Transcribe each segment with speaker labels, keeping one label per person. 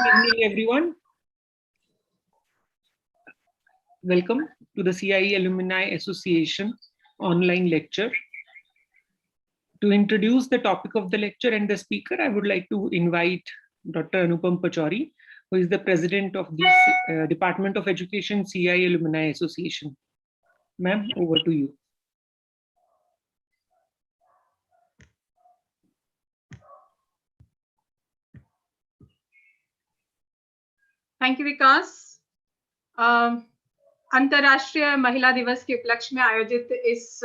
Speaker 1: evening, everyone. Welcome to the CIE Alumni Association online lecture. To introduce the topic of the lecture and the speaker, I would like to invite Dr. Anupam Pachauri, who is the president of the Department of Education, CIE Alumni Association. Ma'am, over to you.
Speaker 2: Thank you Vikas. अंतर्राष्ट्रीय महिला दिवस के उपलक्ष्य में आयोजित इस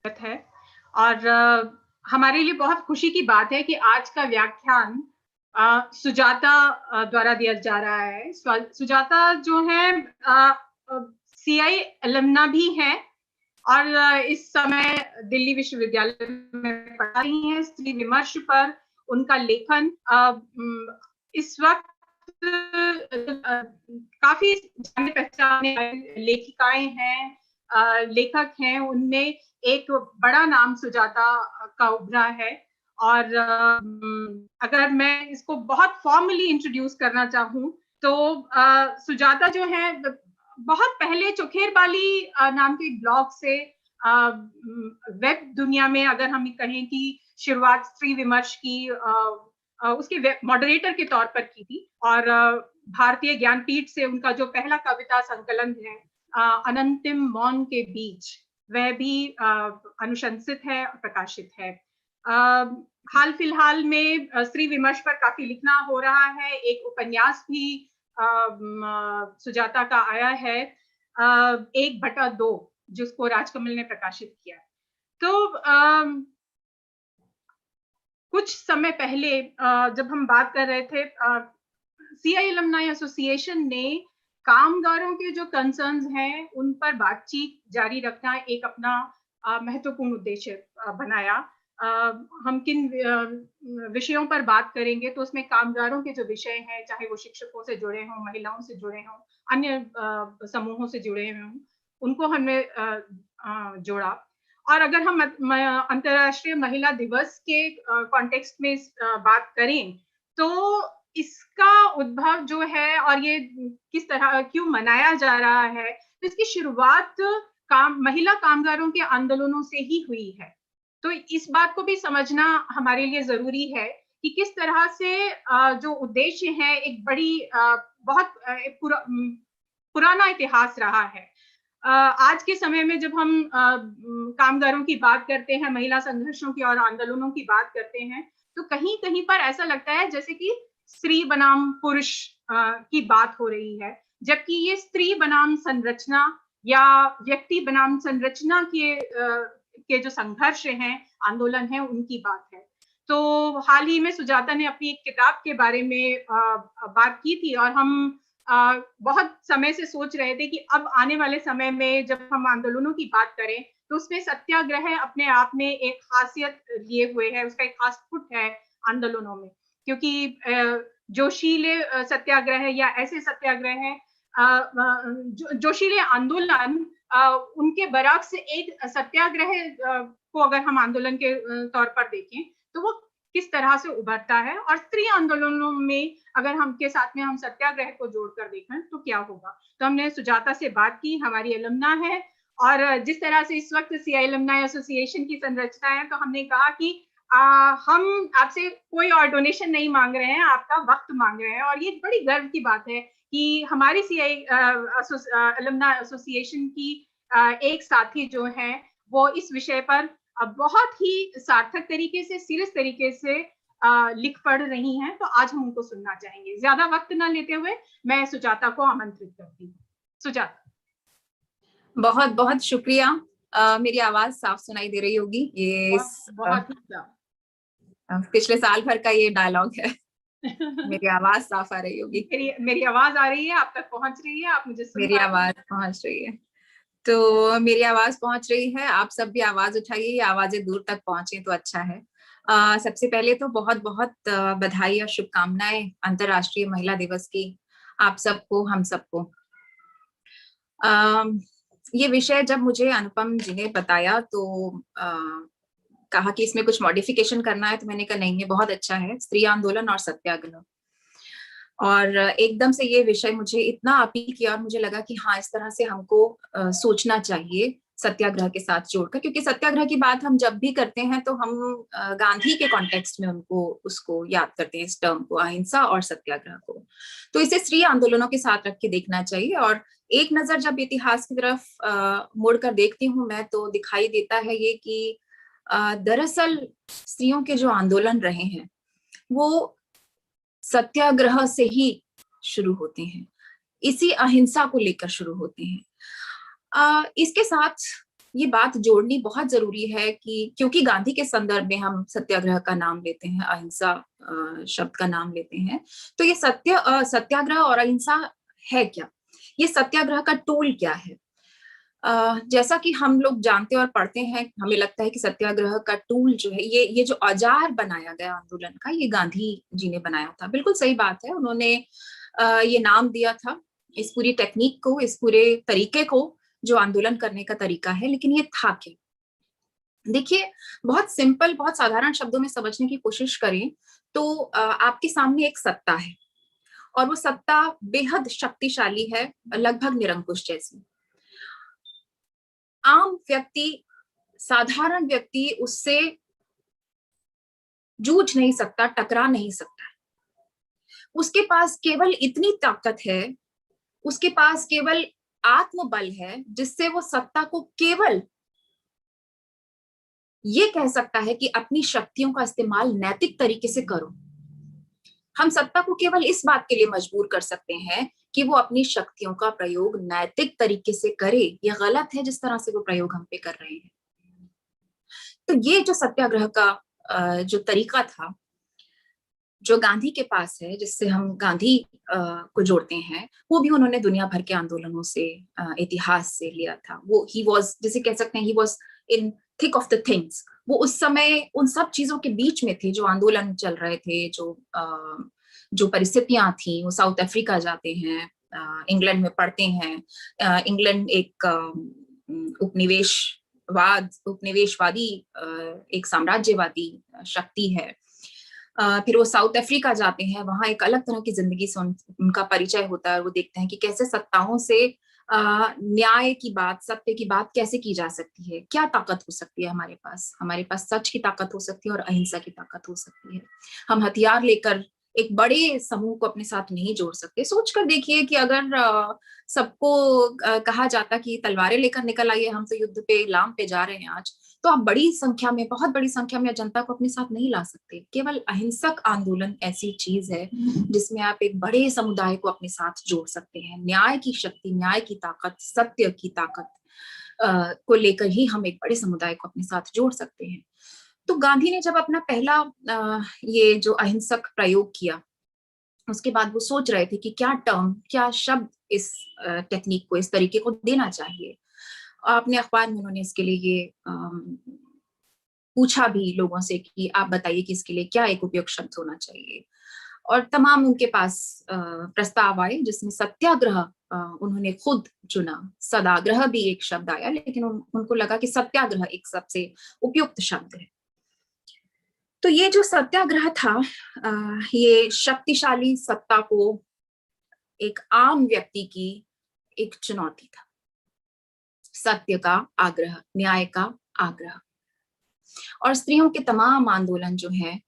Speaker 2: है और हमारे लिए बहुत खुशी की बात है कि आज का व्याख्यान सुजाता द्वारा दिया जा रहा है। सुजाता जो है CIE अलुमना भी है और इस समय दिल्ली विश्वविद्यालय में पढ़ा रही हैं। स्त्री विमर्श पर उनका लेखन इस वक्त काफी जाने पहचाने लेखिकाएं हैं, लेखक हैं, उनमें एक बड़ा नाम सुजाता का उभरा है। और अगर मैं इसको बहुत फॉर्मली इंट्रोड्यूस करना चाहूँ तो सुजाता जो है बहुत पहले चोखेरबाली नाम के ब्लॉग से वेब दुनिया में, अगर हम कहें कि शुरुआत स्त्री विमर्श की उसके मॉडरेटर के तौर पर की थी और भारतीय ज्ञानपीठ से उनका जो पहला कविता संकलन है अनंतिम मौन के बीच, वह भी अनुशंसित है और प्रकाशित है। हाल फिलहाल में स्त्री विमर्श पर काफी लिखना हो रहा है। एक उपन्यास भी सुजाता का आया है 1/2, जिसको राजकमल ने प्रकाशित किया। तो कुछ समय पहले जब हम बात कर रहे थे, CIE अलुमनाई एसोसिएशन ने कामगारों के जो कंसर्न्स हैं उन पर बातचीत जारी रखना एक अपना महत्वपूर्ण उद्देश्य बनाया। हम किन विषयों पर बात करेंगे तो उसमें कामगारों के जो विषय हैं, चाहे वो शिक्षकों से जुड़े हों, महिलाओं से जुड़े हों, अन्य समूहों से जुड़े हों, उनको हमने जोड़ा। और अगर हम अंतर्राष्ट्रीय महिला दिवस के कॉन्टेक्स्ट में बात करें तो इसका उद्भव जो है और ये किस तरह क्यों मनाया जा रहा है, तो इसकी शुरुआत महिला कामगारों के आंदोलनों से ही हुई है। तो इस बात को भी समझना हमारे लिए जरूरी है कि किस तरह से जो उद्देश्य है, एक बड़ी बहुत पुराना इतिहास रहा है। आज के समय में जब हम कामगारों की बात करते हैं, महिला संघर्षों की और आंदोलनों की बात करते हैं, तो कहीं कहीं पर ऐसा लगता है जैसे कि स्त्री बनाम पुरुष की बात हो रही है, जबकि ये स्त्री बनाम संरचना या व्यक्ति बनाम संरचना के जो संघर्ष हैं, आंदोलन है, उनकी बात है। तो हाल ही में सुजाता ने अपनी एक किताब के बारे में बात की थी और हम बहुत समय से सोच रहे थे कि अब आने वाले समय में जब हम आंदोलनों की बात करें तो उसमें सत्याग्रह अपने आप में एक खासियत लिए हुए है, उसका एक खास फुट है आंदोलनों में, क्योंकि जोशीले सत्याग्रह या ऐसे सत्याग्रह जोशीले आंदोलन उनके बरक्स एक सत्याग्रह को अगर हम आंदोलन के तौर पर देखें तो वो किस तरह से उभरता है, और स्त्री आंदोलनों में अगर हम के साथ में हम सत्याग्रह को जोड़कर देखें तो क्या होगा। तो हमने सुजाता से बात की, हमारी अलुमना है, और जिस तरह से इस वक्त CIE अलुमनाई एसोसिएशन की संरचना है, तो हमने कहा कि हम आपसे कोई और डोनेशन नहीं मांग रहे हैं, आपका वक्त मांग रहे हैं। और ये बड़ी गर्व की बात है कि हमारी CIE अलुमनाई एसोसिएशन की एक साथी जो है वो इस विषय पर बहुत ही सार्थक तरीके से, सीरियस तरीके से लिख पढ़ रही हैं। तो आज हम उनको सुनना चाहेंगे। ज्यादा वक्त ना लेते हुए मैं सुजाता को आमंत्रित करती हूँ। सुजाता।
Speaker 3: बहुत बहुत शुक्रिया। मेरी आवाज साफ सुनाई दे रही होगी। ये
Speaker 2: बहुत ही
Speaker 3: पिछले साल भर का ये डायलॉग है। मेरी आवाज साफ आ रही होगी।
Speaker 2: मेरी आवाज आ रही है, आप तक पहुंच रही है, आप मुझे सुन
Speaker 3: मेरी आवाज पहुंच रही है, तो मेरी आवाज पहुंच रही है। आप सब भी आवाज उठाइए, ये आवाजें दूर तक पहुंचे तो अच्छा है। सबसे पहले तो बहुत बहुत बधाई और शुभकामनाएं अंतर्राष्ट्रीय महिला दिवस की आप सबको, हम सबको। ये विषय जब मुझे अनुपम जी ने बताया तो कहा कि इसमें कुछ मॉडिफिकेशन करना है, तो मैंने कहा नहीं, ये बहुत अच्छा है, स्त्री आंदोलन और सत्याग्रह। और एकदम से ये विषय मुझे इतना अपील किया और मुझे लगा कि हाँ, इस तरह से हमको सोचना चाहिए सत्याग्रह के साथ जोड़कर, क्योंकि सत्याग्रह की बात हम जब भी करते हैं तो हम गांधी के कॉन्टेक्स्ट में उसको याद करते हैं, इस टर्म को, अहिंसा और सत्याग्रह को। तो इसे स्त्री आंदोलनों के साथ रख के देखना चाहिए। और एक नजर जब इतिहास की तरफ मुड़कर देखती हूँ मैं, तो दिखाई देता है ये कि दरअसल स्त्रियों के जो आंदोलन रहे हैं वो सत्याग्रह से ही शुरू होते हैं, इसी अहिंसा को लेकर शुरू होते हैं। इसके साथ ये बात जोड़नी बहुत जरूरी है कि क्योंकि गांधी के संदर्भ में हम सत्याग्रह का नाम लेते हैं, अहिंसा शब्द का नाम लेते हैं, तो ये सत्याग्रह और अहिंसा है क्या, ये सत्याग्रह का टूल क्या है? जैसा कि हम लोग जानते और पढ़ते हैं, हमें लगता है कि सत्याग्रह का टूल जो है, ये जो औजार बनाया गया आंदोलन का, ये गांधी जी ने बनाया था। बिल्कुल सही बात है, उन्होंने ये नाम दिया था इस पूरी टेक्निक को, इस पूरे तरीके को जो आंदोलन करने का तरीका है। लेकिन ये था क्या? देखिए, बहुत सिंपल, बहुत साधारण शब्दों में समझने की कोशिश करें तो आपके सामने एक सत्ता है और वो सत्ता बेहद शक्तिशाली है, लगभग निरंकुश जैसी। आम व्यक्ति, साधारण व्यक्ति उससे जूझ नहीं सकता, टकरा नहीं सकता। उसके पास केवल इतनी ताकत है, उसके पास केवल आत्मबल है, जिससे वो सत्ता को केवल ये कह सकता है कि अपनी शक्तियों का इस्तेमाल नैतिक तरीके से करो। हम सत्ता को केवल इस बात के लिए मजबूर कर सकते हैं कि वो अपनी शक्तियों का प्रयोग नैतिक तरीके से करे। ये गलत है जिस तरह से वो प्रयोग हम पे कर रहे हैं। तो ये जो सत्याग्रह का जो तरीका था, जो गांधी के पास है, जिससे हम गांधी को जोड़ते हैं, वो भी उन्होंने दुनिया भर के आंदोलनों से, इतिहास से लिया था। वो ही वॉज, जिसे कह सकते हैं, he was in thick of the things. वो उस समय उन सब चीजों के बीच में थे जो आंदोलन चल रहे थे, जो परिस्थितियां थी। वो साउथ अफ्रीका जाते हैं, इंग्लैंड में पढ़ते हैं। इंग्लैंड एक उपनिवेशवादी एक साम्राज्यवादी शक्ति है। फिर वो साउथ अफ्रीका जाते हैं, वहां एक अलग तरह की जिंदगी से उनका परिचय होता है। वो देखते हैं कि कैसे सत्ताओं से न्याय की बात, सत्य की बात कैसे की जा सकती है, क्या ताकत हो सकती है हमारे पास सच की ताकत हो सकती है और अहिंसा की ताकत हो सकती है। हम हथियार लेकर एक बड़े समूह को अपने साथ नहीं जोड़ सकते। सोचकर देखिए कि अगर सबको कहा जाता कि तलवारें लेकर निकल आइए, हम तो युद्ध पे, लाम पे जा रहे हैं आज, तो आप बड़ी संख्या में, बहुत बड़ी संख्या में जनता को अपने साथ नहीं ला सकते। केवल अहिंसक आंदोलन ऐसी चीज है जिसमें आप एक बड़े समुदाय को अपने साथ जोड़ सकते हैं। न्याय की शक्ति, न्याय की ताकत, सत्य की ताकत को लेकर ही हम एक बड़े समुदाय को अपने साथ जोड़ सकते हैं। तो गांधी ने जब अपना पहला ये जो अहिंसक प्रयोग किया, उसके बाद वो सोच रहे थे कि क्या टर्म, क्या शब्द इस टेक्निक को, इस तरीके को देना चाहिए। अपने अखबार में उन्होंने इसके लिए ये पूछा भी लोगों से कि आप बताइए कि इसके लिए क्या एक उपयुक्त शब्द होना चाहिए। और तमाम उनके पास प्रस्ताव आए, जिसमें सत्याग्रह उन्होंने खुद चुना। सदाग्रह भी एक शब्द आया, लेकिन उनको लगा कि सत्याग्रह एक सबसे उपयुक्त शब्द है। तो ये जो सत्याग्रह था, ये शक्तिशाली सत्ता को एक आम व्यक्ति की एक चुनौती था। सत्य का आग्रह, न्याय का आग्रह। और स्त्रियों के तमाम आंदोलन जो हैं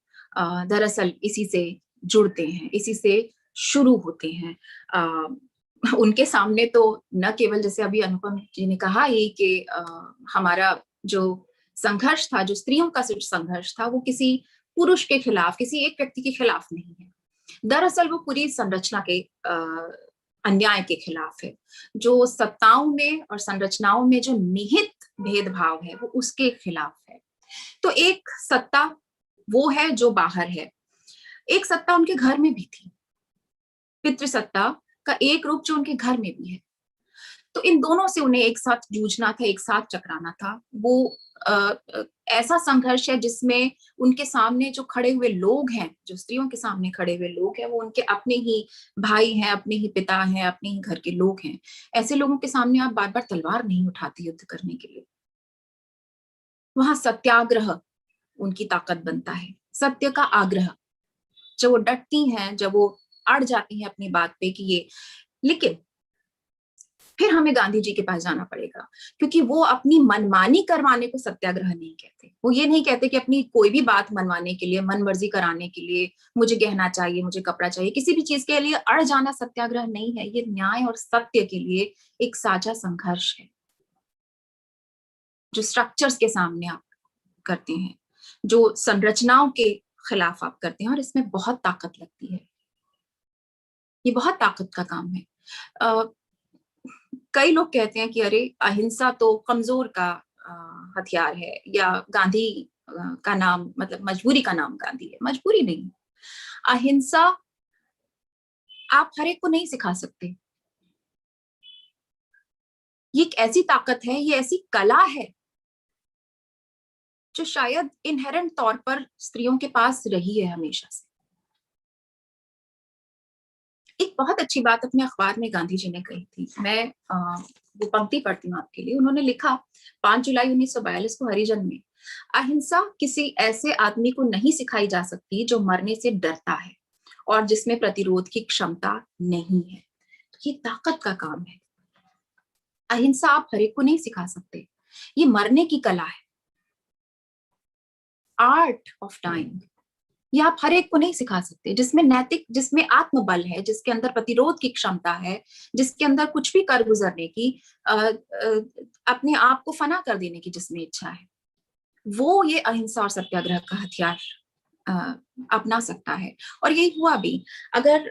Speaker 3: दरअसल इसी से जुड़ते हैं, इसी से शुरू होते हैं। उनके सामने तो न केवल, जैसे अभी अनुपम जी ने कहा ही कि हमारा जो संघर्ष था, जो स्त्रियों का संघर्ष था, वो किसी पुरुष के खिलाफ, किसी एक व्यक्ति के खिलाफ नहीं है। दरअसल वो पूरी संरचना के अन्याय के खिलाफ है। जो सत्ताओं में और संरचनाओं में जो निहित भेदभाव है, वो उसके खिलाफ है। तो एक सत्ता वो है जो बाहर है, एक सत्ता उनके घर में भी थी, पितृसत्ता का एक रूप जो उनके घर में भी है। तो इन दोनों से उन्हें एक साथ जूझना था, एक साथ चकराना था। वो ऐसा संघर्ष है जिसमें उनके सामने जो खड़े हुए लोग हैं, जो स्त्रियों के सामने खड़े हुए लोग हैं, वो उनके अपने ही भाई हैं, अपने ही पिता हैं, अपने ही घर के लोग हैं। ऐसे लोगों के सामने आप बार बार तलवार नहीं उठाते युद्ध करने के लिए। वहां सत्याग्रह उनकी ताकत बनता है। सत्य का आग्रह, जब वो डटती हैं, जब वो अड़ जाती हैं अपनी बात पे कि ये, लेकिन फिर हमें गांधी जी के पास जाना पड़ेगा, क्योंकि वो अपनी मनमानी करवाने को सत्याग्रह नहीं कहते। वो ये नहीं कहते कि अपनी कोई भी बात मनवाने के लिए, मन मर्जी कराने के लिए, मुझे गहना चाहिए, मुझे कपड़ा चाहिए, किसी भी चीज के लिए अड़ जाना सत्याग्रह नहीं है। ये न्याय और सत्य के लिए एक साझा संघर्ष है, जो स्ट्रक्चर्स के सामने आप करते हैं, जो संरचनाओं के खिलाफ आप करते हैं, और इसमें बहुत ताकत लगती है। ये बहुत ताकत का काम है। कई लोग कहते हैं कि अरे अहिंसा तो कमजोर का हथियार है, या गांधी का नाम, मतलब मजबूरी का नाम गांधी है। मजबूरी नहीं, अहिंसा आप हर एक को नहीं सिखा सकते। ये एक ऐसी ताकत है, ये ऐसी कला है जो शायद इनहेरेंट तौर पर स्त्रियों के पास रही है हमेशा से। एक बहुत अच्छी बात अपने अखबार में गांधी जी ने कही थी, मैं वो पंक्ति पढ़ती हूँ आपके लिए। उन्होंने लिखा 5 जुलाई 1942 को हरिजन में, अहिंसा किसी ऐसे आदमी को नहीं सिखाई जा सकती जो मरने से डरता है और जिसमें प्रतिरोध की क्षमता नहीं है। तो ये ताकत का काम है। अहिंसा आप हर एक को नहीं सिखा सकते, ये मरने की कला है, आर्ट ऑफ डाइंग। ये आप हर एक को नहीं सिखा सकते, जिसमें नैतिक, जिसमें आत्मबल है, जिसके अंदर प्रतिरोध की क्षमता है, जिसके अंदर कुछ भी कर गुजरने की, अपने आप को फना कर देने की जिसमें इच्छा है, वो ये अहिंसा और सत्याग्रह का हथियार अपना सकता है। और यही हुआ भी। अगर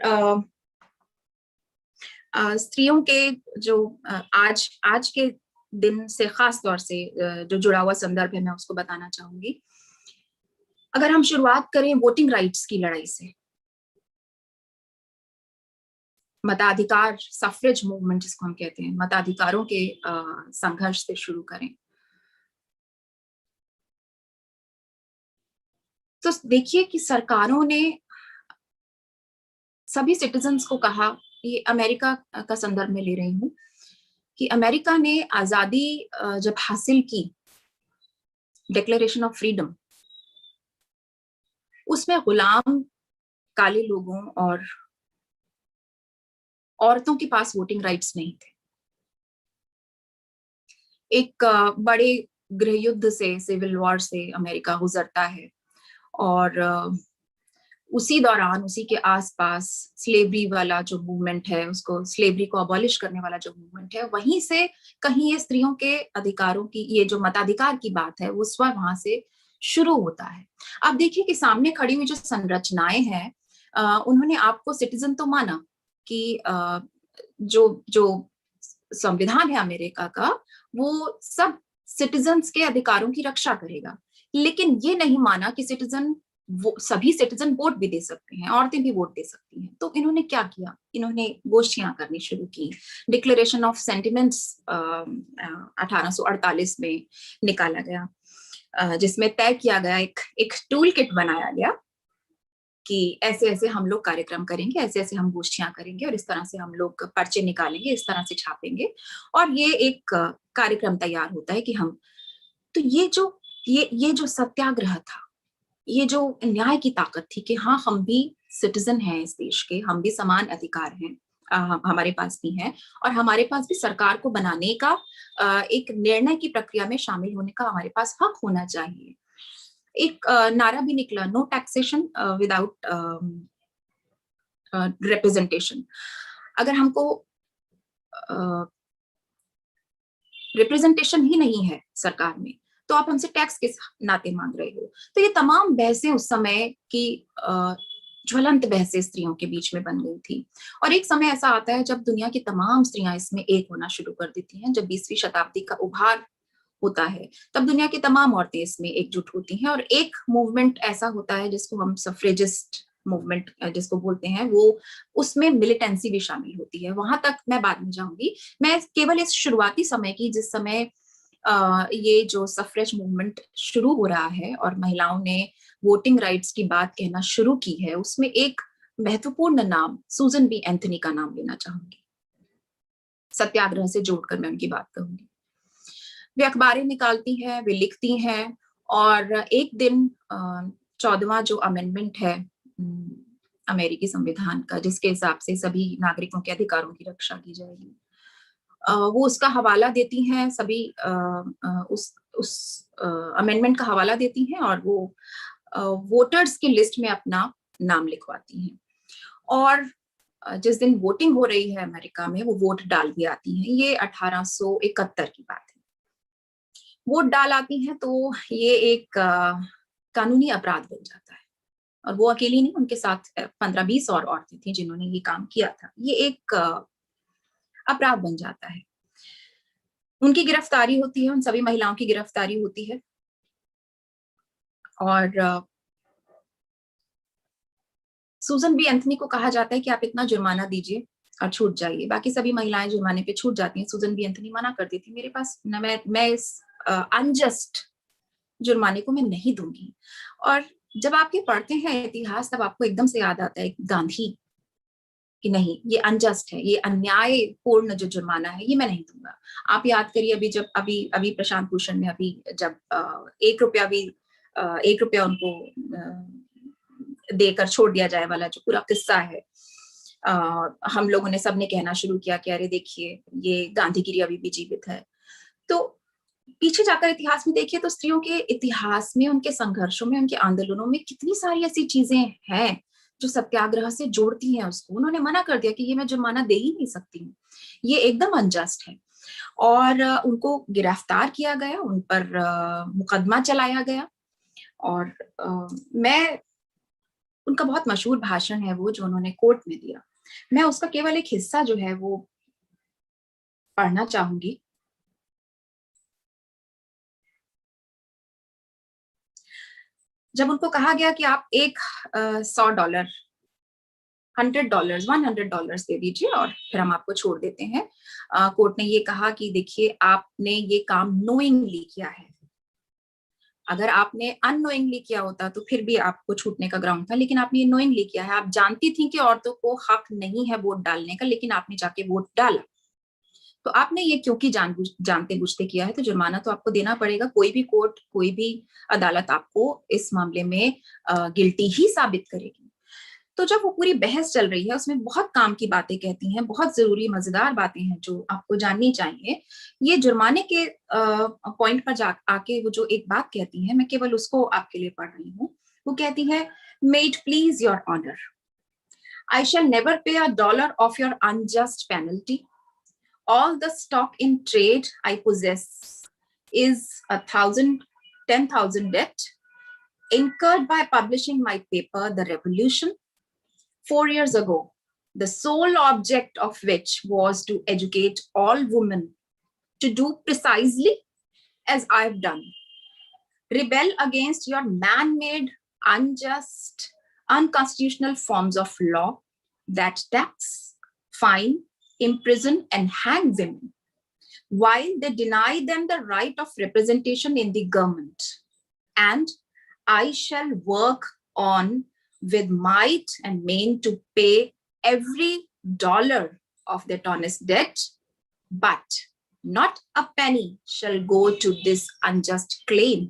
Speaker 3: स्त्रियों के जो आज के दिन से खास तौर से जो जुड़ा हुआ संदर्भ है, मैं उसको बताना चाहूंगी। अगर हम शुरुआत करें वोटिंग राइट्स की लड़ाई से, मताधिकार, सफ्रेज मूवमेंट जिसको हम कहते हैं, मताधिकारों के संघर्ष से शुरू करें, तो देखिए कि सरकारों ने सभी सिटीजन्स को कहा, ये अमेरिका का संदर्भ में ले रही हूं, कि अमेरिका ने आजादी जब हासिल की, डिक्लेरेशन ऑफ फ्रीडम, उसमें गुलाम काले लोगों और औरतों के पास वोटिंग राइट्स नहीं थे। एक बड़े गृह युद्ध से, सिविल वॉर से अमेरिका गुजरता है, और उसी दौरान, उसी के आसपास स्लेवरी वाला जो मूवमेंट है, उसको, स्लेवरी को अबॉलिश करने वाला जो मूवमेंट है, वहीं से कहीं ये स्त्रियों के अधिकारों की, ये जो मताधिकार की बात है, वो स्वयं वहां से शुरू होता है। आप देखिए कि सामने खड़ी हुई जो संरचनाएं हैं, उन्होंने आपको सिटीजन तो माना कि जो संविधान है अमेरिका का, वो सब सिटीजन्स के अधिकारों की रक्षा करेगा, लेकिन ये नहीं माना कि सभी सिटीजन वोट भी दे सकते हैं, औरतें भी वोट दे सकती हैं। तो इन्होंने क्या किया? इन्होंने गोष्ठियां करनी शुरू की। डिक्लेरेशन ऑफ सेंटिमेंट्स 1848 में निकाला गया, जिसमें तय किया गया, एक टूल किट बनाया गया कि ऐसे ऐसे हम लोग कार्यक्रम करेंगे, ऐसे ऐसे हम गोष्ठियां करेंगे, और इस तरह से हम लोग पर्चे निकालेंगे, इस तरह से छापेंगे, और ये एक कार्यक्रम तैयार होता है कि हम, तो ये जो सत्याग्रह था, ये जो न्याय की ताकत थी कि हाँ, हम भी सिटीजन हैं इस देश के, हम भी समान अधिकार हैं, हमारे पास भी हैं, और हमारे पास भी सरकार को बनाने का, एक निर्णय की प्रक्रिया में शामिल होने का हमारे पास हक होना चाहिए। एक नारा भी निकला, नो टैक्सेशन विदाउट रिप्रेजेंटेशन। अगर हमको रिप्रेजेंटेशन ही नहीं है सरकार में, तो आप हमसे टैक्स किस नाते मांग रहे हो? तो ये तमाम बहसें उस समय की ज्वलंत बहसें स्त्रियों के बीच में बन गई थी। और एक समय ऐसा आता है जब दुनिया की तमाम स्त्रियां इसमें एक होना शुरू कर देती हैं। जब 20वीं शताब्दी का उभार होता है, तब दुनिया की तमाम औरतें इसमें एकजुट होती हैं, और एक मूवमेंट ऐसा होता है जिसको हम सफ्रेजिस्ट मूवमेंट जिसको बोलते हैं, वो, उसमें मिलिटेंसी भी शामिल होती है। वहां तक मैं बाद में जाऊंगी। मैं केवल इस शुरुआती समय की, जिस समय ये जो सफ्रेज मूवमेंट शुरू हो रहा है और महिलाओं ने वोटिंग राइट्स की बात कहना शुरू की है, उसमें एक महत्वपूर्ण नाम, सूजन बी एंथनी का नाम लेना चाहूंगी। सत्याग्रह से जोड़कर मैं उनकी बात कहूंगी। वे अखबारें निकालती हैं, वे लिखती हैं, और एक दिन 14वां जो अमेंडमेंट है अमेरिकी संविधान का, जिसके हिसाब से सभी नागरिकों के अधिकारों की रक्षा की जाएगी, वो उसका हवाला देती हैं, सभी उस अमेंडमेंट का हवाला देती हैं और वो वोटर्स की लिस्ट में अपना नाम लिखवाती हैं। और जिस दिन वोटिंग हो रही है अमेरिका में, वो वोट डाल भी आती हैं। ये 1871 की बात है। वोट डाल आती हैं तो ये एक कानूनी अपराध बन जाता है। और वो अकेली नहीं, उनके साथ 15-20 और औरतें थी जिन्होंने ये काम किया था। ये एक अपराध बन जाता है। उनकी गिरफ्तारी होती है, उन सभी महिलाओं की गिरफ्तारी होती है और सूजन बी एंथनी को कहा जाता है कि आप इतना जुर्माना दीजिए और छूट जाइए। बाकी सभी महिलाएं जुर्माने पे छूट जाती हैं। सूजन बी एंथनी मना कर देती, मेरे पास मैं इस अनजस्ट जुर्माने को मैं नहीं दूंगी। और जब आप ये पढ़ते हैं इतिहास, तब आपको एकदम से याद आता है गांधी कि नहीं, ये अनजस्ट है, ये अन्यायपूर्ण जो जुर्माना है, ये मैं नहीं दूंगा। आप याद करिए अभी प्रशांत भूषण ने अभी जब 1 रुपया उनको देकर छोड़ दिया जाए वाला जो पूरा किस्सा है, हम लोगों ने सबने कहना शुरू किया कि अरे देखिए ये गांधीगिरी अभी भी जीवित है। तो पीछे जाकर इतिहास में देखिए तो स्त्रियों के इतिहास में, उनके संघर्षों में, उनके आंदोलनों में कितनी सारी ऐसी चीजें हैं जो सत्याग्रह से जोड़ती हैं उसको। उन्होंने मना कर दिया कि ये मैं जुर्माना दे ही नहीं सकती हूँ, ये एकदम अनजस्ट है। और उनको गिरफ्तार किया गया, उन पर मुकदमा चलाया गया। और मैं उनका बहुत मशहूर भाषण है वो जो उन्होंने कोर्ट में दिया, मैं उसका केवल एक हिस्सा जो है वो पढ़ना चाहूंगी। जब उनको कहा गया कि आप एक $100 $100 दे दीजिए और फिर हम आपको छोड़ देते हैं, कोर्ट ने ये कहा कि देखिए आपने ये काम नोइंगली किया है। अगर आपने अननोइंगली किया होता तो फिर भी आपको छूटने का ग्राउंड था, लेकिन आपने ये नोइंगली किया है। आप जानती थी कि औरतों को हक नहीं है वोट डालने का, लेकिन आपने जाके वोट डाला। तो आपने ये क्योंकि जानते बूझते किया है, तो जुर्माना तो आपको देना पड़ेगा। कोई भी कोर्ट, कोई भी अदालत आपको इस मामले में गिल्टी ही साबित करेगी। तो जब वो पूरी बहस चल रही है, उसमें बहुत काम की बातें कहती हैं, बहुत जरूरी मजेदार बातें हैं जो आपको जाननी चाहिए। ये जुर्माने के पॉइंट पर आके वो जो एक बात कहती है, मैं केवल उसको आपके लिए पढ़ रही हूँ। वो कहती है, may it please your honour, I shall never pay $1 of your unjust penalty. All the stock in trade I possess is 10,000 debt incurred by publishing my paper, The Revolution, 4 years ago, the sole object of which was to educate all women to do precisely as I've done. Rebel against your man-made, unjust, unconstitutional forms of law that tax, fine, imprison and hang women, while they deny them the right of representation in the government. And I shall work on with might and main to pay every dollar of that honest debt, but not a penny shall go to this unjust claim.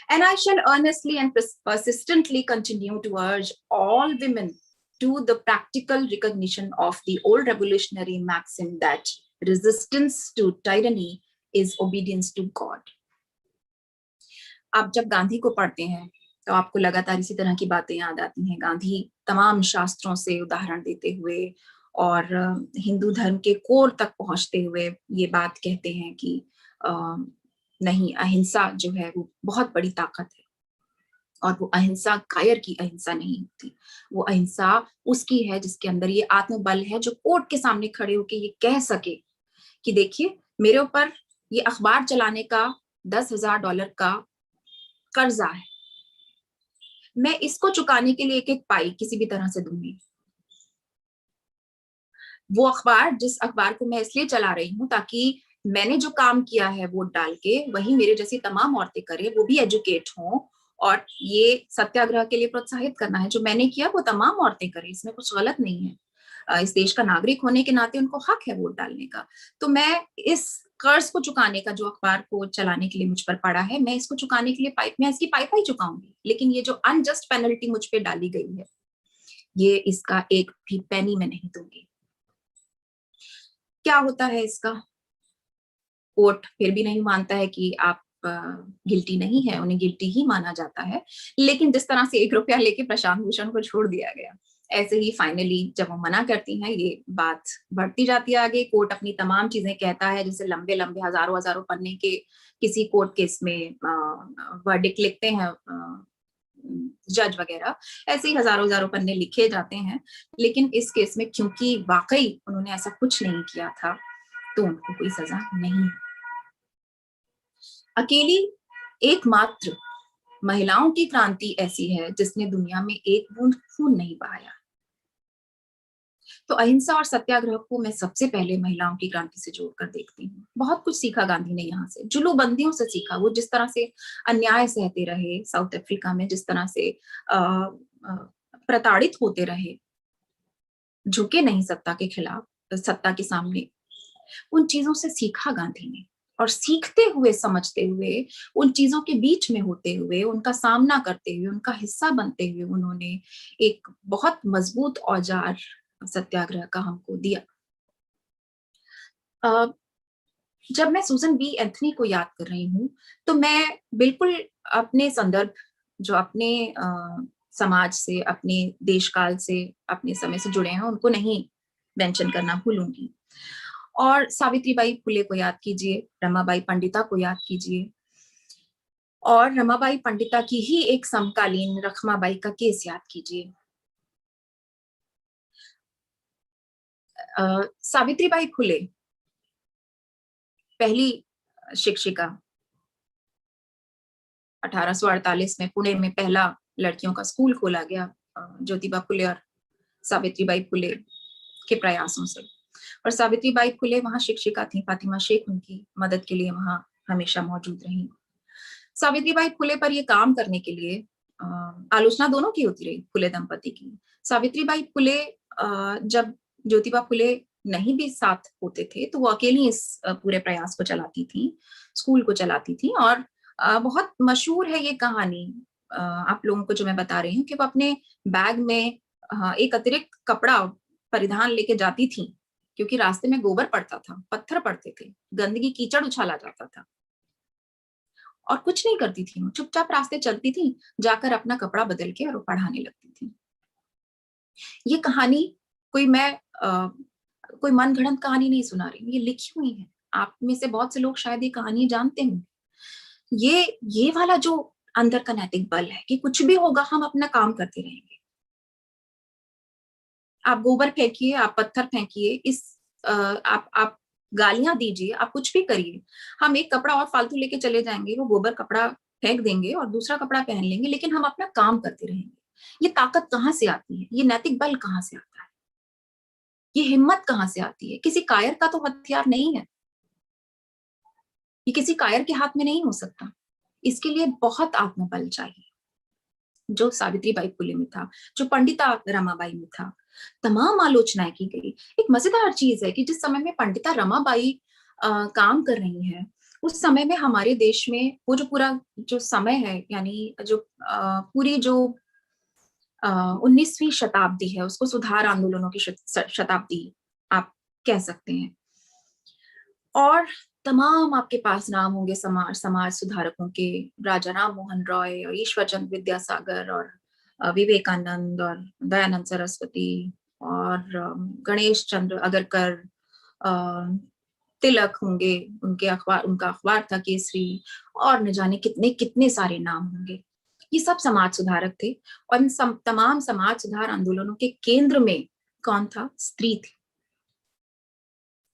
Speaker 3: And I shall earnestly and persistently continue to urge all women to the practical recognition of the old revolutionary maxim that resistance to tyranny is obedience to God. आप जब गांधी को पढ़ते हैं तो आपको लगातार इसी तरह की बातें याद आती हैं। गांधी तमाम शास्त्रों से उदाहरण देते हुए और हिंदू धर्म के कोर तक पहुंचते हुए ये बात कहते हैं कि नहीं, अहिंसा जो है वो बहुत बड़ी ताकत है। और वो अहिंसा कायर की अहिंसा नहीं होती, वो अहिंसा उसकी है जिसके अंदर ये आत्मबल है, जो कोर्ट के सामने खड़े होके ये कह सके कि देखिए मेरे ऊपर ये अखबार चलाने का $10,000 का कर्जा है, मैं इसको चुकाने के लिए एक एक पाई किसी भी तरह से दूंगी। वो अखबार, जिस अखबार को मैं इसलिए चला रही हूँ ताकि मैंने जो काम किया है वोट डाल के, वही मेरे जैसी तमाम औरतें करें, वो भी एजुकेट हों। और ये सत्याग्रह के लिए प्रोत्साहित करना है, जो मैंने किया वो तमाम औरतें करें, इसमें कुछ गलत नहीं है। इस देश का नागरिक होने के नाते उनको हक है वोट डालने का। तो मैं इस कर्ज को चुकाने का जो अखबार को चलाने के लिए मुझ पर पड़ा है, मैं इसको चुकाने के लिए मैं इसकी पाई पाई चुकाऊंगी, लेकिन ये जो अनजस्ट पेनल्टी मुझ पे डाली गई है, ये इसका एक भी पेनी मैं नहीं दूंगी। क्या होता है इसका? कोर्ट फिर भी नहीं मानता है कि आप गिल्टी नहीं है, उन्हें गिल्टी ही माना जाता है। लेकिन जिस तरह से 1 रुपया लेके प्रशांत भूषण को छोड़ दिया गया, ऐसे ही फाइनली जब वो मना करती हैं, ये बात बढ़ती जाती है आगे। कोर्ट अपनी तमाम चीजें कहता है, जैसे लंबे लंबे हजारों हजारों पन्ने के किसी कोर्ट केस में वर्डिक्ट लिखते हैं जज वगैरह, ऐसे ही हजारों हजारों पन्ने लिखे जाते हैं। लेकिन इस केस में क्योंकि वाकई उन्होंने ऐसा कुछ नहीं किया था, तो उनको कोई सजा नहीं। अकेली एकमात्र महिलाओं की क्रांति ऐसी है जिसने दुनिया में एक बूंद खून नहीं बहाया। तो अहिंसा और सत्याग्रह को मैं सबसे पहले महिलाओं की क्रांति से जोड़कर देखती हूँ। बहुत कुछ सीखा गांधी ने यहाँ से, जुलूबंदियों से सीखा। वो जिस तरह से अन्याय सहते रहे साउथ अफ्रीका में, जिस तरह से प्रताड़ित होते रहे, झुके नहीं सत्ता के खिलाफ, सत्ता के सामने, उन चीजों से सीखा गांधी ने। और सीखते हुए, समझते हुए, उन चीजों के बीच में होते हुए, उनका सामना करते हुए, उनका हिस्सा बनते हुए, उन्होंने एक बहुत मजबूत औजार सत्याग्रह का हमको दिया। जब मैं सूजन बी एंथनी को याद कर रही हूँ, तो मैं बिल्कुल अपने संदर्भ, जो अपने समाज से, अपने देश काल से, अपने समय से जुड़े हैं, उनको नहीं मेंशन करना भूलूंगी। और सावित्रीबाई फुले को याद कीजिए, रमाबाई पंडिता को याद कीजिए, और रमाबाई पंडिता की ही एक समकालीन रखमाबाई का केस याद कीजिए। सावित्रीबाई फुले पहली शिक्षिका, 1848 में पुणे में पहला लड़कियों का स्कूल खोला गया ज्योतिबा फुले और सावित्रीबाई फुले के प्रयासों से। और सावित्रीबाई फुले वहां शिक्षिका थी, फातिमा शेख उनकी मदद के लिए वहां हमेशा मौजूद रही। सावित्रीबाई फुले पर ये काम करने के लिए आलोचना दोनों की होती रही, फुले दंपति की। सावित्रीबाई फुले जब ज्योतिबा फुले नहीं भी साथ होते थे, तो वो अकेली इस पूरे प्रयास को चलाती थी, स्कूल को चलाती थी। और बहुत मशहूर है ये कहानी आप लोगों को जो मैं बता रही हूँ, कि वो अपने बैग में एक अतिरिक्त कपड़ा परिधान लेके जाती थी, क्योंकि रास्ते में गोबर पड़ता था, पत्थर पड़ते थे, गंदगी कीचड़ उछाला जाता था, और कुछ नहीं करती थी। चुपचाप रास्ते चलती थी, जाकर अपना कपड़ा बदल के और पढ़ाने लगती थी। ये कहानी कोई कोई मनगढ़ंत कहानी नहीं सुना रही हूँ, ये लिखी हुई है। आप में से बहुत से लोग शायद ये कहानी जानते होंगे। ये वाला जो अंदर का नैतिक बल है कि कुछ भी होगा हम अपना काम करते रहेंगे। आप गोबर फेंकिए, आप पत्थर फेंकिए, आप गालियां दीजिए, आप कुछ भी करिए, हम एक कपड़ा और फालतू लेके चले जाएंगे, वो गोबर कपड़ा फेंक देंगे और दूसरा कपड़ा पहन लेंगे, लेकिन हम अपना काम करते रहेंगे। ये ताकत कहाँ से आती है? ये नैतिक बल कहाँ से आता है? ये हिम्मत कहाँ से आती है? किसी कायर का तो हथियार नहीं है, ये किसी कायर के हाथ में नहीं हो सकता। इसके लिए बहुत आत्मबल चाहिए, जो सावित्रीबाई फुले में था, जो पंडिता रमाबाई में था। तमाम आलोचनाएं की गई। एक मजेदार चीज है कि जिस समय में पंडिता रमाबाई काम कर रही है, उस समय में हमारे देश में वो जो पूरा जो समय है, यानी जो पूरी जो 19वीं शताब्दी है, उसको सुधार आंदोलनों की शताब्दी आप कह सकते हैं। और तमाम आपके पास नाम होंगे समाज सुधारकों के, राजा राम मोहन रॉय और ईश्वर चंद्र विद्यासागर और विवेकानंद और दयानंद सरस्वती और गणेश चंद्र अगरकर, तिलक होंगे, उनका अखबार था केसरी, और न जाने कितने कितने सारे नाम होंगे। ये सब समाज सुधारक थे। और इन तमाम समाज सुधार आंदोलनों के केंद्र में कौन था? स्त्री थी।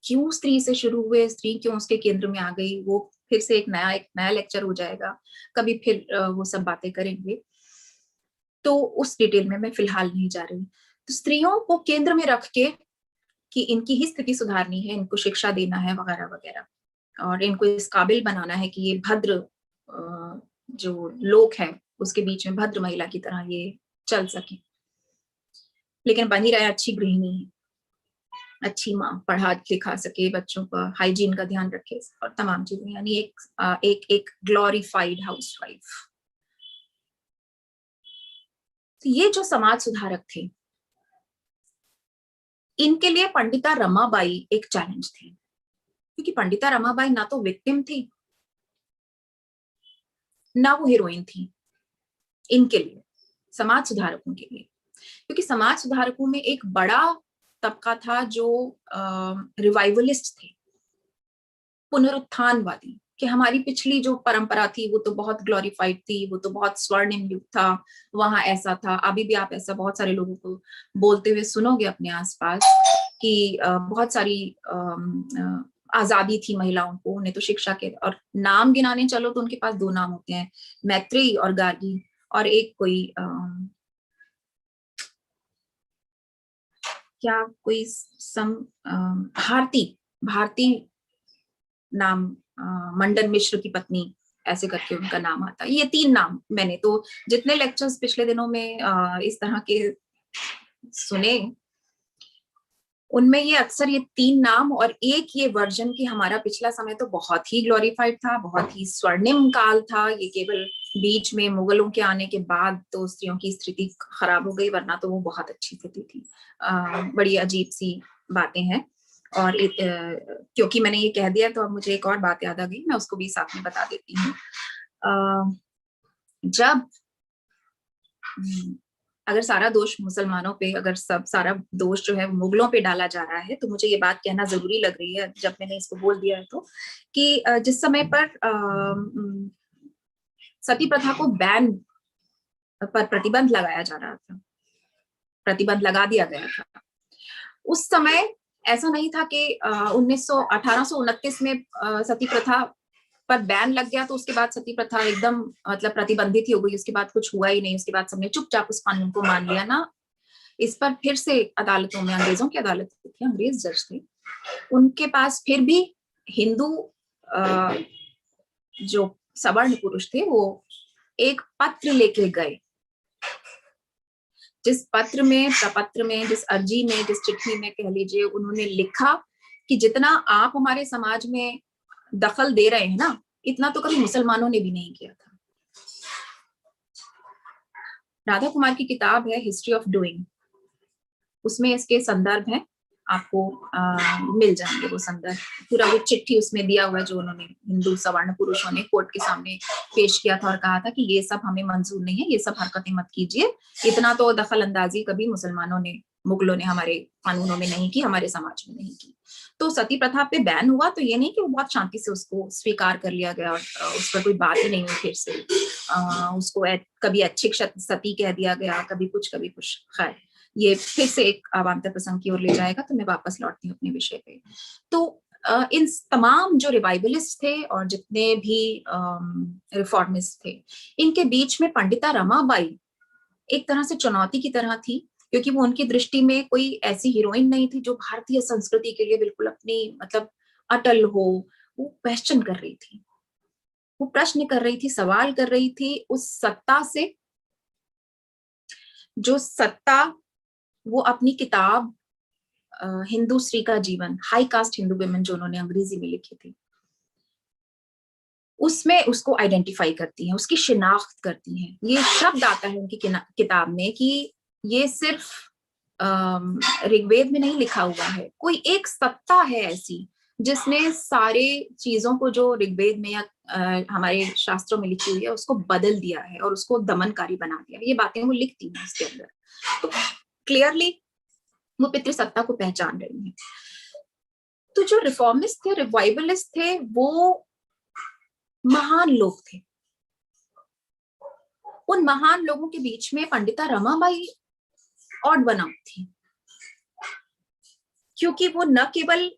Speaker 3: क्यों स्त्री से शुरू हुए, स्त्री क्यों उसके केंद्र में आ गई, वो फिर से एक नया लेक्चर हो जाएगा, कभी फिर वो सब बातें करेंगे, तो उस डिटेल में मैं फिलहाल नहीं जा रही। तो स्त्रियों को केंद्र में रख के कि इनकी ही स्थिति सुधारनी है, इनको शिक्षा देना है वगैरह वगैरह, और इनको इस काबिल बनाना है कि ये भद्र जो लोग हैं उसके बीच में भद्र महिला की तरह ये चल सके, लेकिन बनी रहे अच्छी गृहिणी। अच्छी माँ, पढ़ा लिखा सके, बच्चों का हाइजीन का ध्यान रखे और तमाम चीजें, यानी एक ग्लोरीफाइड हाउसवाइफ। तो ये जो समाज सुधारक थे, इनके लिए पंडिता रमाबाई एक चैलेंज थी, क्योंकि पंडिता रमाबाई ना तो विक्टिम थी ना वो हीरोइन थी। इनके लिए, समाज सुधारकों के लिए, क्योंकि समाज सुधारकों में एक बड़ा तबका था जो रिवाइवलिस्ट थे, पुनरुत्थानवादी, कि हमारी पिछली जो परंपरा थी वो तो बहुत ग्लोरीफाइड थी, वो तो बहुत स्वर्णिम युग था, वहां ऐसा था। अभी भी आप ऐसा बहुत सारे लोगों को बोलते हुए सुनोगे अपने आसपास कि बहुत सारी आजादी थी महिलाओं को, उन्हें तो शिक्षा के, और नाम गिनाने चलो तो उनके पास 2 नाम होते हैं, मैत्रेयी और गार्गी, और एक कोई क्या कोई भारती नाम, मंडन मिश्र की पत्नी, ऐसे करके उनका नाम आता है। ये 3 नाम मैंने तो जितने लेक्चर्स पिछले दिनों में इस तरह के सुने, उनमें ये अक्सर ये 3 नाम और एक ये वर्जन की हमारा पिछला समय तो बहुत ही ग्लोरीफाइड था, बहुत ही स्वर्णिम काल था। ये केवल बीच में मुगलों के आने के बाद तो स्त्रियों की स्थिति खराब हो गई, वरना तो वो बहुत अच्छी स्थिति थी। बड़ी अजीब सी बातें हैं। और क्योंकि मैंने ये कह दिया तो अब मुझे एक और बात याद आ गई, मैं उसको भी साथ में बता देती हूँ। जब अगर सारा दोष मुसलमानों पे, अगर सारा दोष जो है मुगलों पे डाला जा रहा है, तो मुझे ये बात कहना जरूरी लग रही है जब मैंने इसको बोल दिया है तो, कि जिस समय पर सती प्रथा को बैन पर प्रतिबंध लगाया जा रहा था, प्रतिबंध लगा दिया गया था, उस समय ऐसा नहीं था कि 1829 में सती प्रथा पर बैन लग गया तो उसके बाद सती प्रथा एकदम मतलब प्रतिबंधित ही हो गई, उसके बाद कुछ हुआ ही नहीं, उसके बाद सबने चुपचाप उस कानून को मान लिया ना। इस पर फिर से अदालतों में, अंग्रेजों की अदालत थी, अंग्रेज जज थे, उनके पास फिर भी हिंदू जो सवर्ण पुरुष थे वो एक पत्र लेके गए, जिस पत्र में, प्रपत्र में, जिस अर्जी में, जिस चिट्ठी में कह लीजिए, उन्होंने लिखा कि जितना आप हमारे समाज में दखल दे रहे हैं ना, इतना तो कभी मुसलमानों ने भी नहीं किया था। राधा कुमार की किताब है हिस्ट्री ऑफ डूइंग, उसमें इसके संदर्भ हैं, आपको मिल जाएंगे वो संदर्भ, पूरा वो चिट्ठी उसमें दिया हुआ है जो उन्होंने हिंदू सवर्ण पुरुषों ने कोर्ट के सामने पेश किया था और कहा था कि ये सब हमें मंजूर नहीं है, ये सब हरकतें मत कीजिए, इतना तो दखल अंदाजी कभी मुसलमानों ने, मुगलों ने हमारे कानूनों में नहीं की, हमारे समाज में नहीं की। तो सती प्रथा पे बैन हुआ तो ये नहीं कि वो बहुत शांति से उसको स्वीकार कर लिया गया और उस पर कोई बात ही नहीं हुई, फिर से उसको कभी अच्छी सती कह दिया गया, कभी कुछ कभी कुछ। खैर, ये फिर से एक अवान्तर प्रसंग की ओर ले जाएगा, तो मैं वापस लौटती हूँ अपने विषय पे। तो इन तमाम जो रिवाइवलिस्ट थे और जितने भी रिफॉर्मिस्ट थे, इनके बीच में पंडिता रमाबाई एक तरह से चुनौती की तरह थी, क्योंकि वो उनकी दृष्टि में कोई ऐसी हीरोइन नहीं थी जो भारतीय संस्कृति के लिए बिल्कुल अपनी मतलब अटल हो। वो क्वेश्चन कर रही थी, वो प्रश्न कर रही थी, सवाल कर रही थी उस सत्ता से, जो सत्ता वो अपनी किताब हिंदू स्त्री का जीवन, हाई कास्ट हिंदू विमेन, जो उन्होंने अंग्रेजी में लिखी थी, उसमें उसको आइडेंटिफाई करती हैं, उसकी शिनाख्त करती हैं। ये शब्द आता है उनकी किताब में कि ये सिर्फ ऋग्वेद में नहीं लिखा हुआ है, कोई एक सत्ता है ऐसी जिसने सारे चीजों को जो ऋग्वेद में या हमारे शास्त्रों में लिखी हुई है उसको बदल दिया है और उसको दमनकारी बना दिया। ये बातें वो लिखती हैं उसके अंदर, तो क्लियरली वो पितृसत्ता को पहचान रही हैं। तो जो रिफॉर्मिस्ट थे, रिवाइवलिस्ट थे, वो महान लोग थे। उन महान लोगों के बीच में Pandita Ramabai odd one out थी, क्योंकि वो न केवल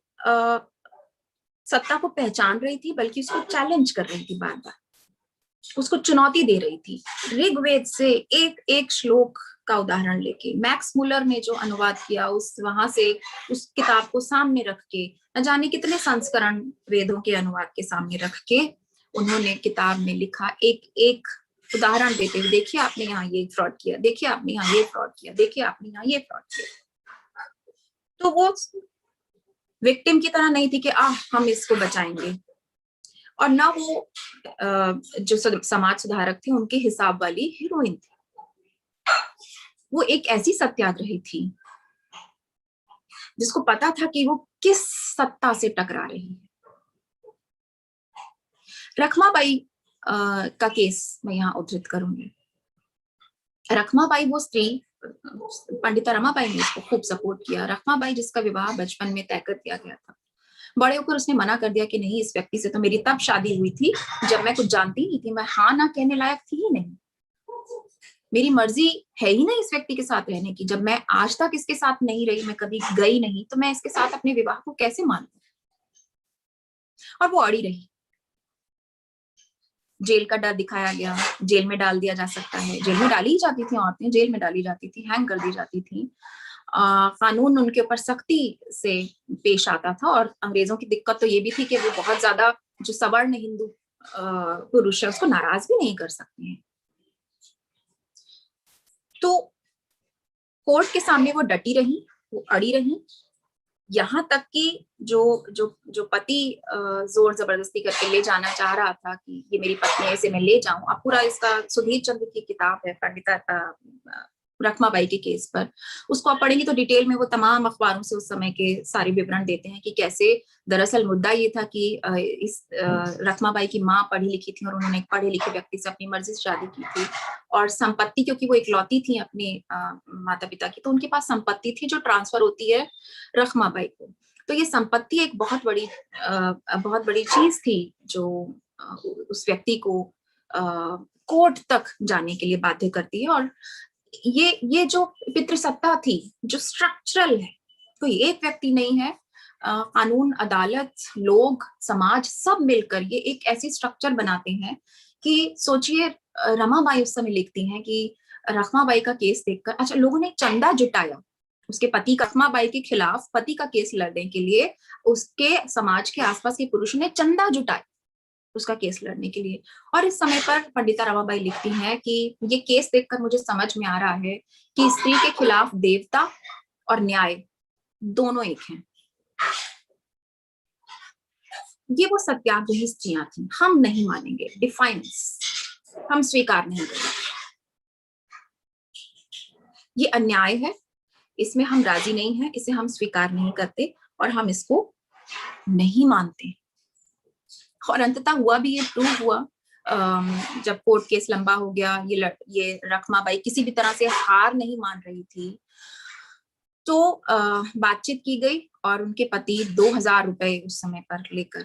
Speaker 3: सत्ता को पहचान रही थी बल्कि उसको चैलेंज कर रही थी, बार बार उसको चुनौती दे रही थी। ऋग्वेद से एक एक श्लोक का उदाहरण लेके, मैक्स मुलर ने जो अनुवाद किया उस वहां से उस किताब को सामने रख के, न जाने कितने संस्करण वेदों के अनुवाद के सामने रख के उन्होंने किताब में लिखा, एक एक उदाहरण देते हुए, देखिए आपने यहाँ ये फ्रॉड किया, देखिए आपने यहाँ ये फ्रॉड किया, देखिए आपने यहाँ ये फ्रॉड किया। तो वो विक्टिम की तरह नहीं थी कि हम इसको बचाएंगे, और ना वो जो समाज सुधारक थे उनके हिसाब वाली हीरोइन थी। वो एक ऐसी सत्याग्रही थी जिसको पता था कि वो किस सत्ता से टकरा रही है। रखमाबाई का केस मैं यहाँ उद्धृत करूंगी। रखमाबाई वो स्त्री, पंडिता रमाबाई ने इसको खूब सपोर्ट किया। रखमाबाई जिसका विवाह बचपन में तय कर दिया गया था, बड़े होकर उसने मना कर दिया कि नहीं, इस व्यक्ति से तो मेरी तब शादी हुई थी जब मैं कुछ जानती नहीं थी, मैं हाँ ना कहने लायक थी ही नहीं, मेरी मर्जी है ही नहीं इस व्यक्ति के साथ रहने की। जब मैं आज तक इसके साथ नहीं रही, मैं कभी गई नहीं, तो मैं इसके साथ अपने विवाह को कैसे मानूं? और वो अड़ी रही। जेल का डर दिखाया गया, जेल में डाल दिया जा सकता है, जेल में डाली ही जाती थी औरतें, जेल में डाली जाती थी, हैंग कर दी जाती थी। कानून उनके ऊपर सख्ती से पेश आता था। और अंग्रेजों की दिक्कत तो ये भी थी कि वो बहुत ज्यादा जो सवर्ण हिंदू पुरुष है उसको नाराज भी नहीं कर सकते हैं। तो कोर्ट के सामने वो डटी रही, वो अड़ी रही, यहाँ तक कि जो जो जो पति जोर जबरदस्ती करके ले जाना चाह रहा था कि ये मेरी पत्नी है, इसे मैं ले जाऊं। आप पूरा इसका सुधीर चंद्र की किताब है पंडिता रखमाबाई के केस पर, उसको आप पढ़ेंगे तो डिटेल में वो तमाम अखबारों से उस समय के सारे विवरण देते हैं कि कैसे दरअसल मुद्दा ये था कि इस रखमाबाई की माँ पढ़ी लिखी थी और उन्होंने एक पढ़े लिखे व्यक्ति से अपनी मर्जी से शादी की थी, और संपत्ति, क्योंकि वो इकलौती थी अपने माता पिता की, तो उनके पास संपत्ति थी जो ट्रांसफर होती है रखमाबाई को। तो ये संपत्ति एक बहुत बड़ी चीज थी जो उस व्यक्ति को कोर्ट तक जाने के लिए बाध्य करती है। और ये जो पितृसत्ता थी जो स्ट्रक्चरल है, कोई एक व्यक्ति नहीं है, कानून, अदालत, लोग, समाज सब मिलकर ये एक ऐसी स्ट्रक्चर बनाते हैं कि सोचिए, रमाबाई उस समय लिखती हैं कि रखमाबाई का केस देखकर, अच्छा, लोगों ने चंदा जुटाया उसके पति रखमाबाई के खिलाफ, पति का केस लड़ने के लिए उसके समाज के आसपास के पुरुषों ने चंदा जुटाया उसका केस लड़ने के लिए। और इस समय पर पंडिता रमाबाई लिखती हैं कि ये केस देखकर मुझे समझ में आ रहा है कि स्त्री के खिलाफ देवता और न्याय दोनों एक हैं। ये वो सत्याग्रही स्त्रियां थी। हम नहीं मानेंगे, डिफाइंस हम स्वीकार नहीं करेंगे, ये अन्याय है, इसमें हम राजी नहीं हैं, इसे हम स्वीकार नहीं करते और हम इसको नहीं मानते। और अंततः हुआ भी, ये प्रूव हुआ जब कोर्ट केस लंबा हो गया, ये रखमाबाई किसी भी तरह से हार नहीं मान रही थी, तो बातचीत की गई और उनके पति 2000 रुपए उस समय पर लेकर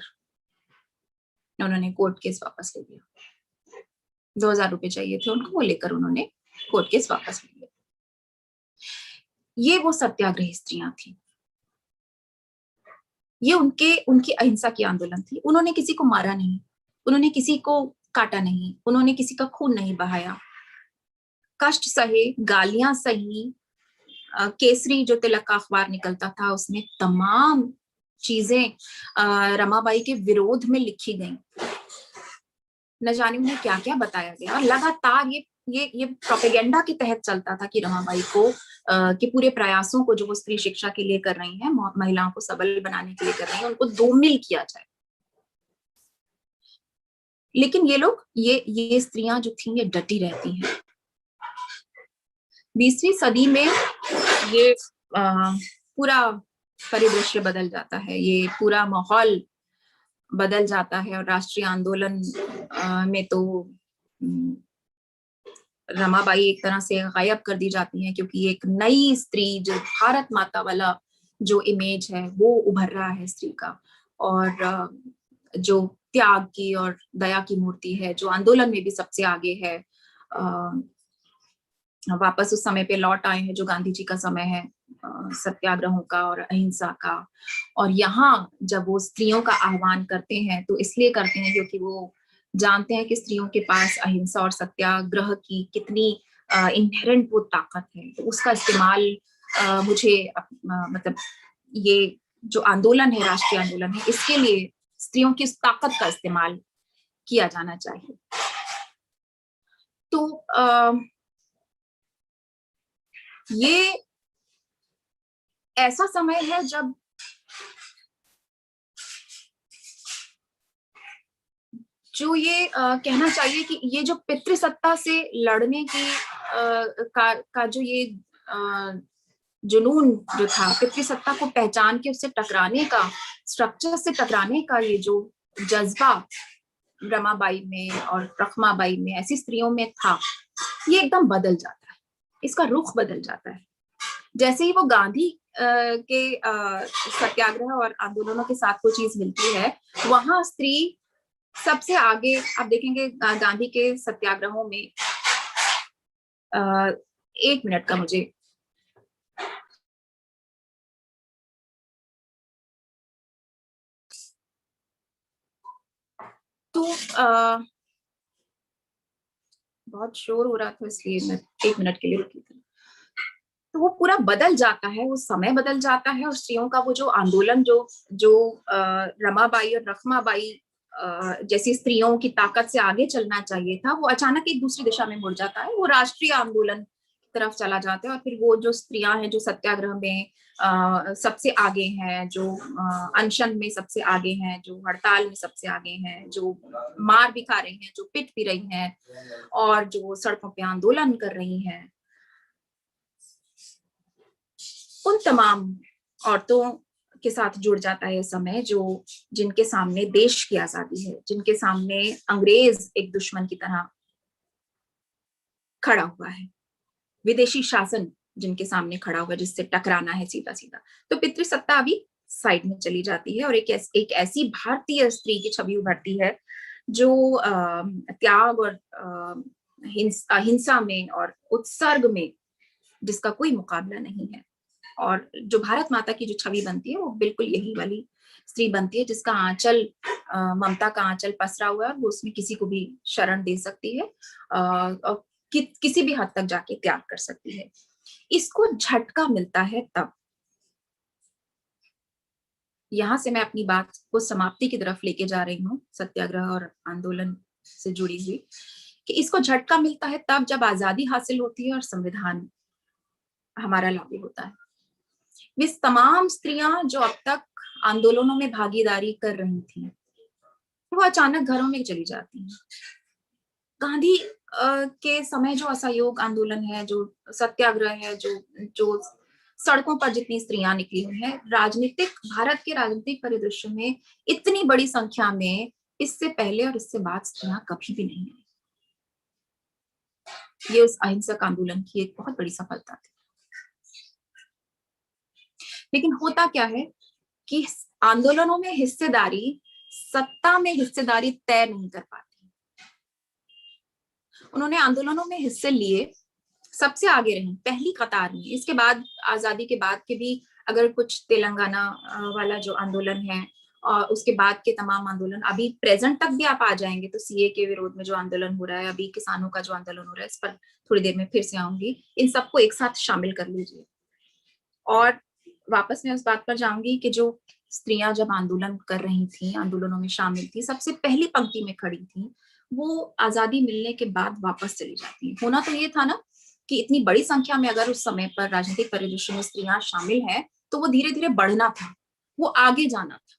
Speaker 3: उन्होंने कोर्ट केस वापस ले लिया। 2000 रुपए चाहिए थे उनको, वो लेकर उन्होंने कोर्ट केस वापस ले लिया। ये वो सत्याग्रही स्त्रियां थी, ये उनकी अहिंसा की आंदोलन थी। उन्होंने किसी को मारा नहीं, उन्होंने किसी को काटा नहीं, उन्होंने किसी का खून नहीं बहाया, कष्ट सहे, गालियां सही। केसरी जो तिलक का अखबार निकलता था उसमें तमाम चीजें रमाबाई के विरोध में लिखी गई, न जाने उन्हें क्या क्या बताया गया। लगातार ये प्रोपेगेंडा के तहत चलता था कि रमाबाई को के पूरे प्रयासों को जो वो स्त्री शिक्षा के लिए कर रही हैं, महिलाओं को सबल बनाने के लिए कर रही हैं, उनको धूमिल किया जाए। लेकिन ये लोग, ये स्त्रियां जो थी, ये डटी रहती हैं। 20वीं सदी में ये पूरा परिदृश्य बदल जाता है, ये पूरा माहौल बदल जाता है। और राष्ट्रीय आंदोलन में तो रमाबाई एक तरह से गायब कर दी जाती हैं, क्योंकि एक नई स्त्री, जो भारत माता वाला जो इमेज है वो उभर रहा है स्त्री का, और जो त्याग की और दया की मूर्ति है, जो आंदोलन में भी सबसे आगे है, वापस उस समय पे लौट आए हैं जो गांधी जी का समय है, सत्याग्रहों का और अहिंसा का। और यहाँ जब वो स्त्रियों का आह्वान करते हैं तो इसलिए करते हैं क्योंकि वो जानते हैं कि स्त्रियों के पास अहिंसा और सत्याग्रह की कितनी इनहेरेंट वो ताकत है। तो उसका इस्तेमाल मुझे मतलब ये जो आंदोलन है, राष्ट्रीय आंदोलन है, इसके लिए स्त्रियों की उस ताकत का इस्तेमाल किया जाना चाहिए। तो ये ऐसा समय है जब जो ये कहना चाहिए कि ये जो पितृसत्ता से लड़ने की का जो ये जुनून जो था, पितृसत्ता को पहचान के उससे टकराने का, स्ट्रक्चर से टकराने का ये जो जज्बा रमाबाई में और रखमाबाई में, ऐसी स्त्रियों में था, ये एकदम बदल जाता है, इसका रुख बदल जाता है। जैसे ही वो गांधी के सत्याग्रह और आंदोलनों के साथ कोई चीज मिलती है, वहां स्त्री सबसे आगे। आप देखेंगे गांधी के सत्याग्रहों में, 1 मिनट का मुझे, तो बहुत शोर हो रहा था इसलिए मैं 1 मिनट के लिए रुकी थी। तो वो पूरा बदल जाता है, वो समय बदल जाता है, और स्त्रियों का वो जो आंदोलन, जो रमाबाई और रखमाबाई जैसी स्त्रियों की ताकत से आगे चलना चाहिए था, वो अचानक एक दूसरी दिशा में मुड़ जाता है, वो राष्ट्रीय आंदोलन की तरफ चला जाता है। और फिर वो जो स्त्रियां हैं जो सत्याग्रह में सबसे आगे हैं, जो अनशन में सबसे आगे हैं, जो हड़ताल में सबसे आगे हैं, जो मार भी खा रही हैं, जो पिट भी रही हैं, और जो सड़कों पे आंदोलन कर रही हैं, उन तमाम औरतों के साथ जुड़ जाता है समय, जो जिनके सामने देश की आजादी है, जिनके सामने अंग्रेज एक दुश्मन की तरह खड़ा हुआ है, विदेशी शासन जिनके सामने खड़ा हुआ है, जिससे टकराना है सीधा सीधा। तो पितृसत्ता अभी साइड में चली जाती है और एक ऐसी भारतीय स्त्री की छवि उभरती है जो त्याग और अहिंसा में और उत्सर्ग में जिसका कोई मुकाबला नहीं है। और जो भारत माता की जो छवि बनती है वो बिल्कुल यही वाली स्त्री बनती है, जिसका आंचल, ममता का आंचल पसरा हुआ है, वो उसमें किसी को भी शरण दे सकती है और किसी भी हद तक जाके त्याग कर सकती है। इसको झटका मिलता है तब, यहां से मैं अपनी बात को समाप्ति की तरफ लेके जा रही हूँ, सत्याग्रह और आंदोलन से जुड़ी हुई, कि इसको झटका मिलता है तब जब आजादी हासिल होती है और संविधान हमारा लागू होता है। वे तमाम स्त्रियां जो अब तक आंदोलनों में भागीदारी कर रही थी, वो अचानक घरों में चली जाती हैं। गांधी के समय जो असहयोग आंदोलन है, जो सत्याग्रह है, जो सड़कों पर जितनी स्त्रियां निकली हुई हैं, भारत के राजनीतिक परिदृश्य में इतनी बड़ी संख्या में इससे पहले और इससे बाद स्त्रियां कभी भी नहीं आई। ये उस अहिंसक आंदोलन की एक बहुत बड़ी सफलता थी। लेकिन होता क्या है कि आंदोलनों में हिस्सेदारी सत्ता में हिस्सेदारी तय नहीं कर पाती। उन्होंने आंदोलनों में हिस्से लिए, सबसे आगे रही, पहली कतार में। इसके बाद आजादी के बाद के भी अगर कुछ तेलंगाना वाला जो आंदोलन है और उसके बाद के तमाम आंदोलन, अभी प्रेजेंट तक भी आप आ जाएंगे तो सीए के विरोध में जो आंदोलन हो रहा है, अभी किसानों का जो आंदोलन हो रहा है, इस पर थोड़ी देर में फिर से आऊंगी। इन सबको एक साथ शामिल कर लीजिए। और वापस मैं उस बात पर जाऊंगी कि जो स्त्रियां जब आंदोलन कर रही थी, आंदोलनों में शामिल थी, सबसे पहली पंक्ति में खड़ी थी, वो आजादी मिलने के बाद वापस चली जाती है। होना तो ये था ना कि इतनी बड़ी संख्या में अगर उस समय पर राजनीतिक परिदृश्य में स्त्रियां शामिल हैं, तो वो धीरे धीरे बढ़ना था, वो आगे जाना था,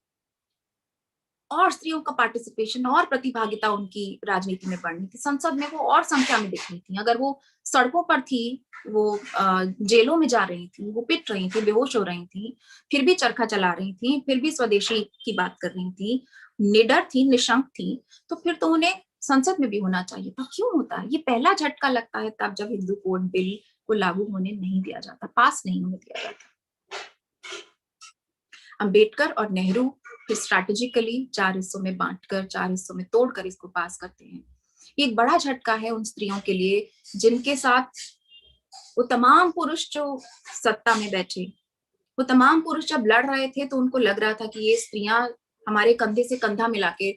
Speaker 3: और स्त्रियों का पार्टिसिपेशन और प्रतिभागिता उनकी राजनीति में बढ़नी थी। संसद में वो और संख्या में दिख रही थी। अगर वो सड़कों पर थी, वो जेलों में जा रही थी, वो पिट रही थी, बेहोश हो रही थी, फिर भी चरखा चला रही थी, फिर भी स्वदेशी की बात कर रही थी, निडर थी, निशंक थी, तो फिर तो उन्हें संसद में भी होना चाहिए था। क्यों होता है? ये पहला झटका लगता है तब जब हिंदू कोड बिल को लागू होने नहीं दिया जाता, पास नहीं होने दिया जाता। अंबेडकर और नेहरू स्ट्रैटेजिकली 4 हिस्सों में बांटकर, 4 हिस्सों में तोड़कर इसको पास करते हैं। ये एक बड़ा झटका है उन स्त्रियों के लिए जिनके साथ वो तमाम पुरुष जो सत्ता में बैठे, वो तमाम पुरुष जब लड़ रहे थे तो उनको लग रहा था कि ये स्त्रियां हमारे कंधे से कंधा मिला के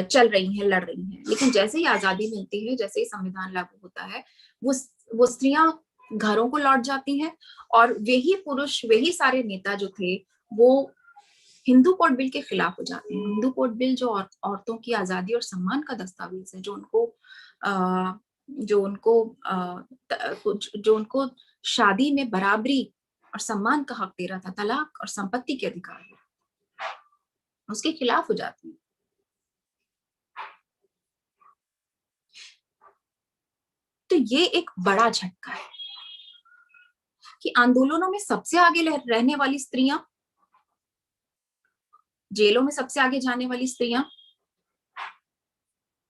Speaker 3: चल रही हैं, लड़ रही हैं। लेकिन जैसे ही आजादी मिलती है, जैसे ही संविधान लागू होता है, वो स्त्रियां घरों को लौट जाती हैं, और वही पुरुष, वही सारे नेता जो थे, वो हिंदू कोड बिल के खिलाफ हो जाते हैं। हिंदू कोड बिल जो औरतों की आजादी और सम्मान का दस्तावेज है, जो उनको शादी में बराबरी और सम्मान का हक दे रहा था, तलाक और संपत्ति के अधिकार, उसके खिलाफ हो जाती है। तो ये एक बड़ा झटका है कि आंदोलनों में सबसे आगे रहने वाली स्त्रियां, जेलों में सबसे आगे जाने वाली स्त्रियां,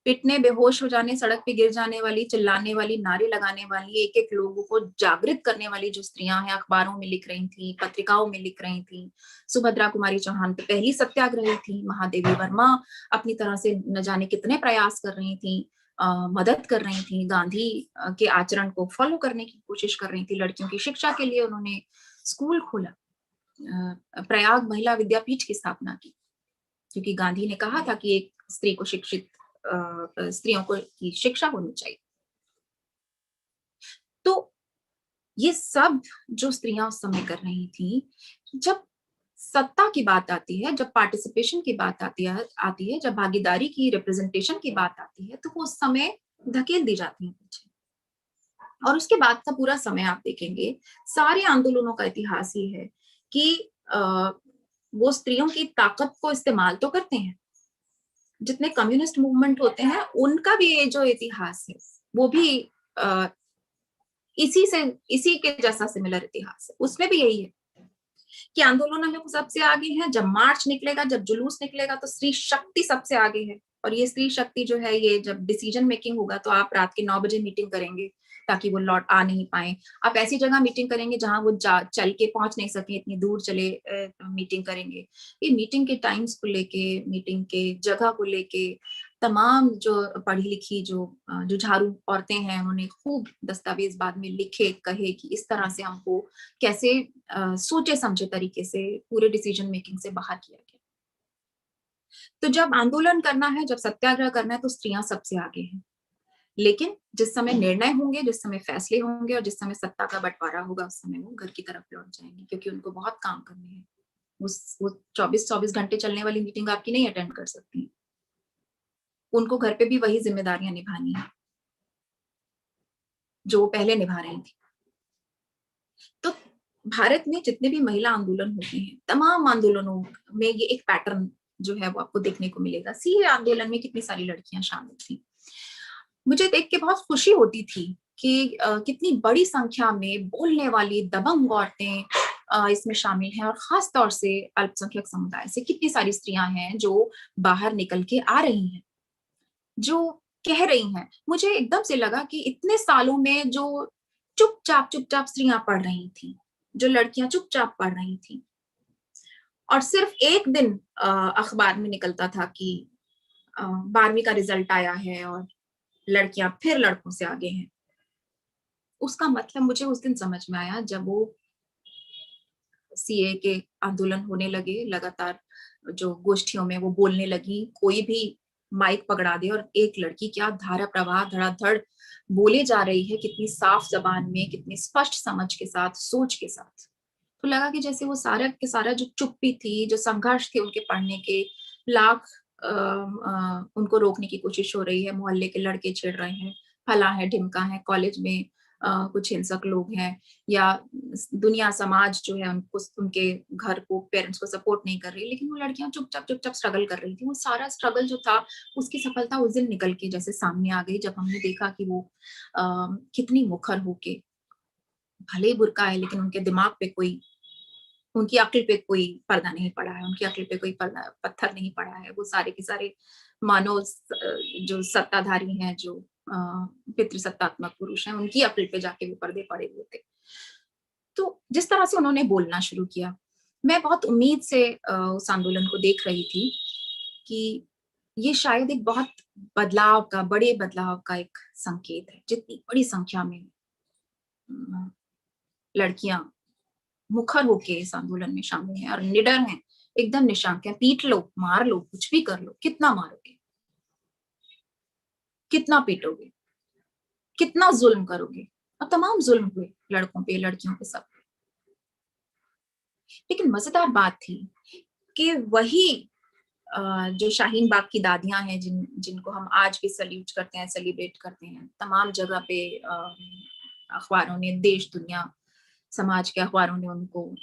Speaker 3: पिटने, बेहोश हो जाने, सड़क पे गिर जाने वाली, चिल्लाने वाली, नारे लगाने वाली, एक एक लोगों को जागृत करने वाली जो स्त्रियां हैं, अखबारों में लिख रही थी, पत्रिकाओं में लिख रही थी। सुभद्रा कुमारी चौहान तो पहली सत्याग्रही थी, महादेवी वर्मा अपनी तरह से न जाने कितने प्रयास कर रही थी, मदद कर रही थी, गांधी के आचरण को फॉलो करने की कोशिश कर रही थी, लड़कियों की शिक्षा के लिए उन्होंने स्कूल खोला, प्रयाग महिला विद्यापीठ की स्थापना की, क्योंकि गांधी ने कहा था कि एक स्त्री को शिक्षित स्त्रियों को की शिक्षा होनी चाहिए। तो ये सब जो स्त्रियां उस समय कर रही थी, जब सत्ता की बात आती है, जब पार्टिसिपेशन की बात आती है, जब भागीदारी की, रिप्रेजेंटेशन की बात आती है, तो वो उस समय धकेल दी जाती है पीछे। और उसके बाद का पूरा समय आप देखेंगे, सारे आंदोलनों का इतिहास ये है कि वो स्त्रियों की ताकत को इस्तेमाल तो करते हैं। जितने कम्युनिस्ट मूवमेंट होते हैं उनका भी ये जो इतिहास है वो भी इसी के जैसा सिमिलर इतिहास है। उसमें भी यही है कि आंदोलनों में वो सबसे आगे है। जब मार्च निकलेगा, जब जुलूस निकलेगा, तो स्त्री शक्ति सबसे आगे है। और ये स्त्री शक्ति जो है, ये जब डिसीजन मेकिंग होगा तो आप रात के 9 बजे मीटिंग करेंगे ताकि वो लौट आ नहीं पाए। आप ऐसी जगह मीटिंग करेंगे जहां वो चल के पहुंच नहीं सके, इतनी दूर चले मीटिंग करेंगे। ये मीटिंग के टाइम्स को लेके, मीटिंग के जगह को लेके तमाम जो पढ़ी लिखी जो जुझारू औरतें हैं, उन्होंने खूब दस्तावेज बाद में लिखे, कहे कि इस तरह से हमको कैसे सोचे समझे तरीके से पूरे डिसीजन मेकिंग से बाहर किया गया। तो जब आंदोलन करना है, जब सत्याग्रह करना है, तो स्त्रियां सबसे आगे हैं। लेकिन जिस समय निर्णय होंगे, जिस समय फैसले होंगे और जिस समय सत्ता का बंटवारा होगा, उस समय वो घर की तरफ लौट जाएंगी, क्योंकि उनको बहुत काम करने हैं। वो 24 घंटे चलने वाली मीटिंग आपकी नहीं अटेंड कर सकती। उनको घर पे भी वही जिम्मेदारियां निभानी है जो वो पहले निभा रही थी। तो भारत में जितने भी महिला आंदोलन होते हैं, तमाम आंदोलनों में ये एक पैटर्न जो है वो आपको देखने को मिलेगा। सीए आंदोलन में कितनी सारी लड़कियां शामिल थी। मुझे देख के बहुत खुशी होती थी कि कितनी बड़ी संख्या में बोलने वाली दबंग औरतें इसमें शामिल हैं, और खास तौर से अल्पसंख्यक समुदाय से कितनी सारी स्त्रियां हैं जो बाहर निकल के आ रही हैं, जो कह रही हैं। मुझे एकदम से लगा कि इतने सालों में जो चुपचाप स्त्रियां पढ़ रही थी, जो लड़कियां चुपचाप पढ़ रही थी, और सिर्फ एक दिन अखबार में निकलता था कि 12वीं का रिजल्ट आया है और लड़कियां फिर लड़कों से आगे हैं। उसका मतलब मुझे उस दिन समझ में आया जब वो सीए के आंदोलन होने लगे, लगातार जो गोष्ठियों में वो बोलने लगी, कोई भी माइक पकड़ा दे और एक लड़की क्या धारा प्रवाह धड़ाधड़ बोले जा रही है, कितनी साफ जबान में, कितनी स्पष्ट समझ के साथ, सोच के साथ। तो लगा कि जैसे वो सारा के सारा जो चुप्पी थी, जो संघर्ष थे उनके पढ़ने के, लाख उनको रोकने की कोशिश हो रही है। मोहल्ले के लड़के छेड़ रहे हैं, फला है, ढिमका है, कॉलेज में कुछ हिंसक लोग हैं, या दुनिया समाज जो है उनको, उनके घर को, पेरेंट्स को सपोर्ट नहीं कर रही, लेकिन वो लड़कियां चुपचाप स्ट्रगल कर रही थी। वो सारा स्ट्रगल जो था, उसकी सफलता उस दिन निकल के जैसे सामने आ गई, जब हमने देखा कि वो कितनी मुखर होके, भले ही बुर्का है लेकिन उनके दिमाग पे कोई, उनकी अक्ल पे कोई पर्दा नहीं पड़ा है, उनकी अक्ल पे कोई पत्थर नहीं पड़ा है। वो सारे के सारे मानो जो सत्ताधारी हैं, जो पितृसत्तात्मक पुरुष हैं, उनकी अक्ल पे जाके वो पर्दे पड़े हुए थे। तो जिस तरह से उन्होंने बोलना शुरू किया, मैं बहुत उम्मीद से उस आंदोलन को देख रही थी कि ये शायद एक बहुत बदलाव का, बड़े बदलाव का एक संकेत है। जितनी बड़ी संख्या में लड़कियां मुखर होके इस आंदोलन में शामिल हैं और निडर हैं, एकदम निशांक हैं, पीट लो, मार लो, कुछ भी कर लो, कितना मारोगे, कितना पीटोगे, कितना जुल्म करोगे। और तमाम जुल्म हुए लड़कों पे, लड़कियों पे, सब। लेकिन मजेदार बात थी कि वही जो शाहीन बाग की दादियां हैं, जिनको हम आज भी सल्यूट करते हैं, सेलिब्रेट करते हैं, तमाम जगह पे अखबारों ने, देश दुनिया समाज के अखबारों ने उनको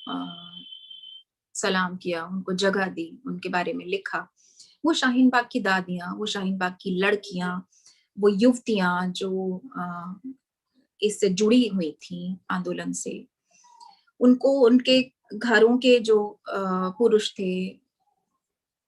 Speaker 3: सलाम किया, उनको जगह दी, उनके बारे में लिखा। वो शाहीन बाग की दादियां, वो शाहीन बाग की लड़कियां, वो युवतियां जो इससे जुड़ी हुई थी आंदोलन से, उनको उनके घरों के जो पुरुष थे,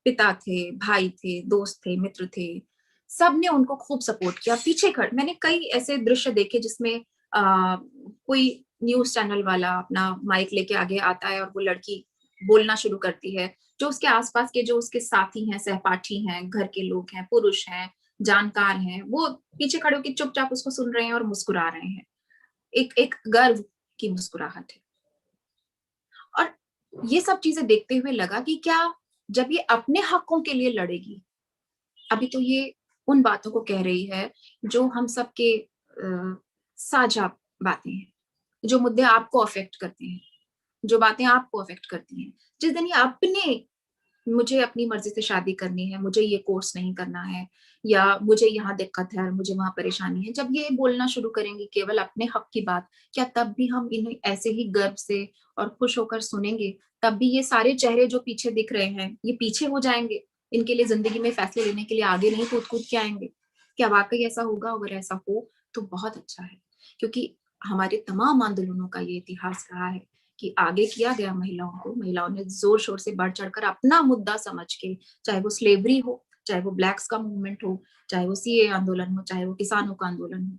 Speaker 3: पिता थे, भाई थे, दोस्त थे, मित्र थे, सबने उनको खूब सपोर्ट किया। पीछे खड़े, मैंने कई ऐसे दृश्य देखे जिसमें कोई न्यूज चैनल वाला अपना माइक लेके आगे आता है और वो लड़की बोलना शुरू करती है, जो उसके आसपास के जो उसके साथी हैं, सहपाठी हैं, घर के लोग हैं, पुरुष हैं, जानकार हैं, वो पीछे खड़े होकर चुपचाप उसको सुन रहे हैं और मुस्कुरा रहे हैं। एक एक गर्व की मुस्कुराहट है। और ये सब चीजें देखते हुए लगा कि क्या जब ये अपने हकों के लिए लड़ेगी, अभी तो ये उन बातों को कह रही है जो हम सबके साझा बातें हैं, जो मुद्दे आपको अफेक्ट करते हैं, जो बातें आपको अफेक्ट करती हैं। जिस दिन ये अपने, मुझे अपनी मर्जी से शादी करनी है, मुझे ये कोर्स नहीं करना है, या मुझे यहाँ दिक्कत है और मुझे वहां परेशानी है, जब ये बोलना शुरू करेंगे केवल अपने हक की बात, क्या तब भी हम इन्हें ऐसे ही गर्व से और खुश होकर सुनेंगे? तब भी ये सारे चेहरे जो पीछे दिख रहे हैं, ये पीछे हो जाएंगे, इनके लिए जिंदगी में फैसले लेने के लिए आगे नहीं कूद कूद के आएंगे? क्या वाकई ऐसा होगा? अगर ऐसा हो तो बहुत अच्छा है, क्योंकि हमारे तमाम आंदोलनों का ये इतिहास रहा है कि आगे किया गया महिलाओं को, महिलाओं ने जोर शोर से बढ़ चढ़कर अपना मुद्दा समझ के, चाहे वो स्लेवरी हो, चाहे वो ब्लैक्स का मूवमेंट हो, चाहे वो सीए आंदोलन हो, चाहे वो किसानों का आंदोलन हो,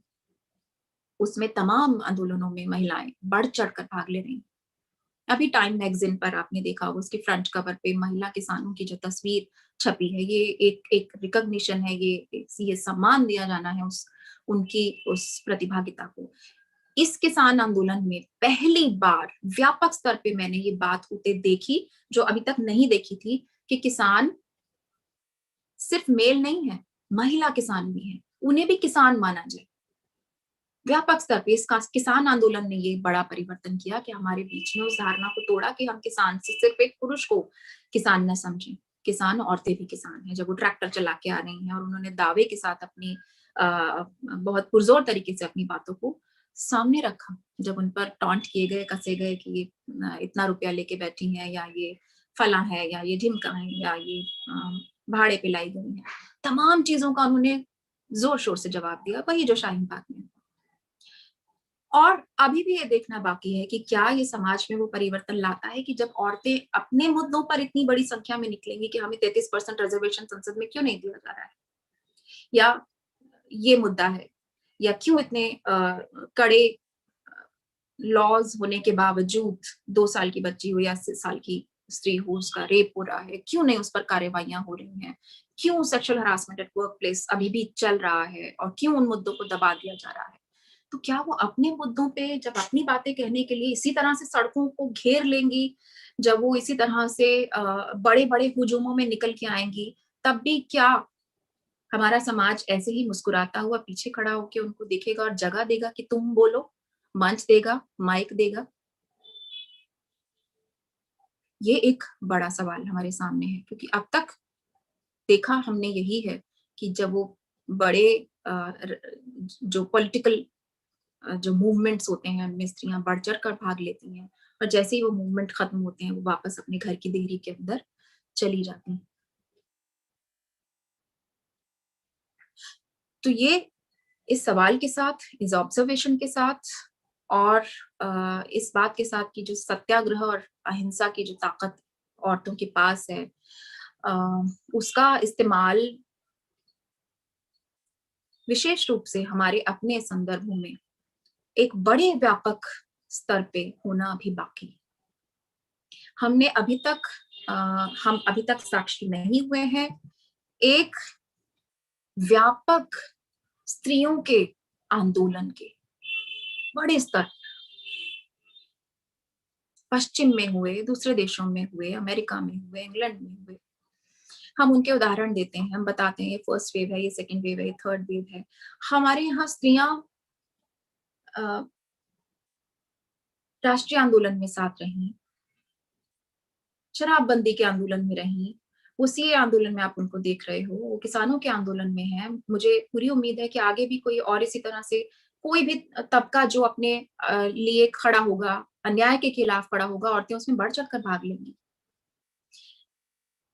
Speaker 3: उसमें तमाम आंदोलनों में महिलाएं बढ़ चढ़कर भाग ले रही। अभी टाइम मैगजीन पर आपने देखा होगा, उसके फ्रंट कवर पे महिला किसानों की जो तस्वीर छपी है, ये एक रिकॉग्निशन है, ये सम्मान दिया जाना है उनकी उस प्रतिभागिता को। इस किसान आंदोलन में पहली बार व्यापक स्तर पे मैंने ये बात होते देखी जो अभी तक नहीं देखी थी, कि किसान सिर्फ मेल नहीं है, महिला किसान भी है, उन्हें भी किसान माना जाए। व्यापक स्तर पे इस किसान आंदोलन ने ये बड़ा परिवर्तन किया कि हमारे बीच में उस धारणा को तोड़ा कि हम किसान से सिर्फ एक पुरुष को किसान न समझें। किसान औरतें भी किसान हैं। जब वो ट्रैक्टर चला के आ रही हैं और उन्होंने दावे के साथ अपनी बहुत पुरजोर तरीके से अपनी बातों को सामने रखा, जब उन पर टॉन्ट किए गए, कसे गए कि ये इतना रुपया लेके बैठी हैं, या ये फला है, या ये ढिमका है, या ये भाड़े पे लाई गई है, तमाम चीजों का उन्होंने जोर शोर से जवाब दिया, वही जो शाहीन बाग में। और अभी भी ये देखना बाकी है कि क्या ये समाज में वो परिवर्तन लाता है कि जब औरतें अपने मुद्दों पर इतनी बड़ी संख्या में निकलेंगी कि हमें 33% रिजर्वेशन संसद में क्यों नहीं दिया जा रहा है, या ये मुद्दा है, या क्यों इतने कड़े लॉज होने के बावजूद 2 साल की बच्ची हो या 80 साल की स्त्री हो, उसका रेप हो रहा है, क्यों नहीं उस पर कार्रवाइयां हो रही हैं, क्यों sexual harassment at work place अभी भी चल रहा है, और क्यों उन मुद्दों को दबा दिया जा रहा है? तो क्या वो अपने मुद्दों पे जब अपनी बातें कहने के लिए इसी तरह से सड़कों को घेर लेंगी, जब वो इसी तरह से बड़े बड़े हुजूमों में निकल के आएंगी, तब भी क्या हमारा समाज ऐसे ही मुस्कुराता हुआ पीछे खड़ा होकर उनको देखेगा और जगह देगा कि तुम बोलो, मंच देगा, माइक देगा? ये एक बड़ा सवाल हमारे सामने है, क्योंकि अब तक देखा हमने यही है कि जब वो बड़े जो पॉलिटिकल जो मूवमेंट्स होते हैं उनमें स्त्रियां बढ़ चढ़ कर भाग लेती हैं, और जैसे ही वो मूवमेंट खत्म होते हैं वो वापस अपने घर की देहरी के अंदर चली जाती हैं। तो ये इस सवाल के साथ, इस ऑब्जर्वेशन के साथ, और इस बात के साथ कि जो सत्याग्रह और अहिंसा की जो ताकत औरतों के पास है, उसका इस्तेमाल विशेष रूप से हमारे अपने संदर्भों में एक बड़े व्यापक स्तर पे होना अभी बाकी। हम अभी तक साक्षी नहीं हुए हैं एक व्यापक स्त्रियों के आंदोलन के बड़े स्तर, पश्चिम में हुए, दूसरे देशों में हुए, अमेरिका में हुए, इंग्लैंड में हुए। हम उनके उदाहरण देते हैं, हम बताते हैं ये फर्स्ट वेव है, ये सेकंड वेव है, ये थर्ड वेव है। हमारे यहाँ स्त्रियां राष्ट्रीय आंदोलन में साथ रही, शराबबंदी के आंदोलन में रही, वो सीए आंदोलन में आप उनको देख रहे हो, वो किसानों के आंदोलन में है। मुझे पूरी उम्मीद है कि आगे भी कोई और इसी तरह से कोई भी तबका जो अपने लिए खड़ा होगा, अन्याय के खिलाफ खड़ा होगा, औरतें उसमें बढ़ चढ़ कर भाग लेंगी।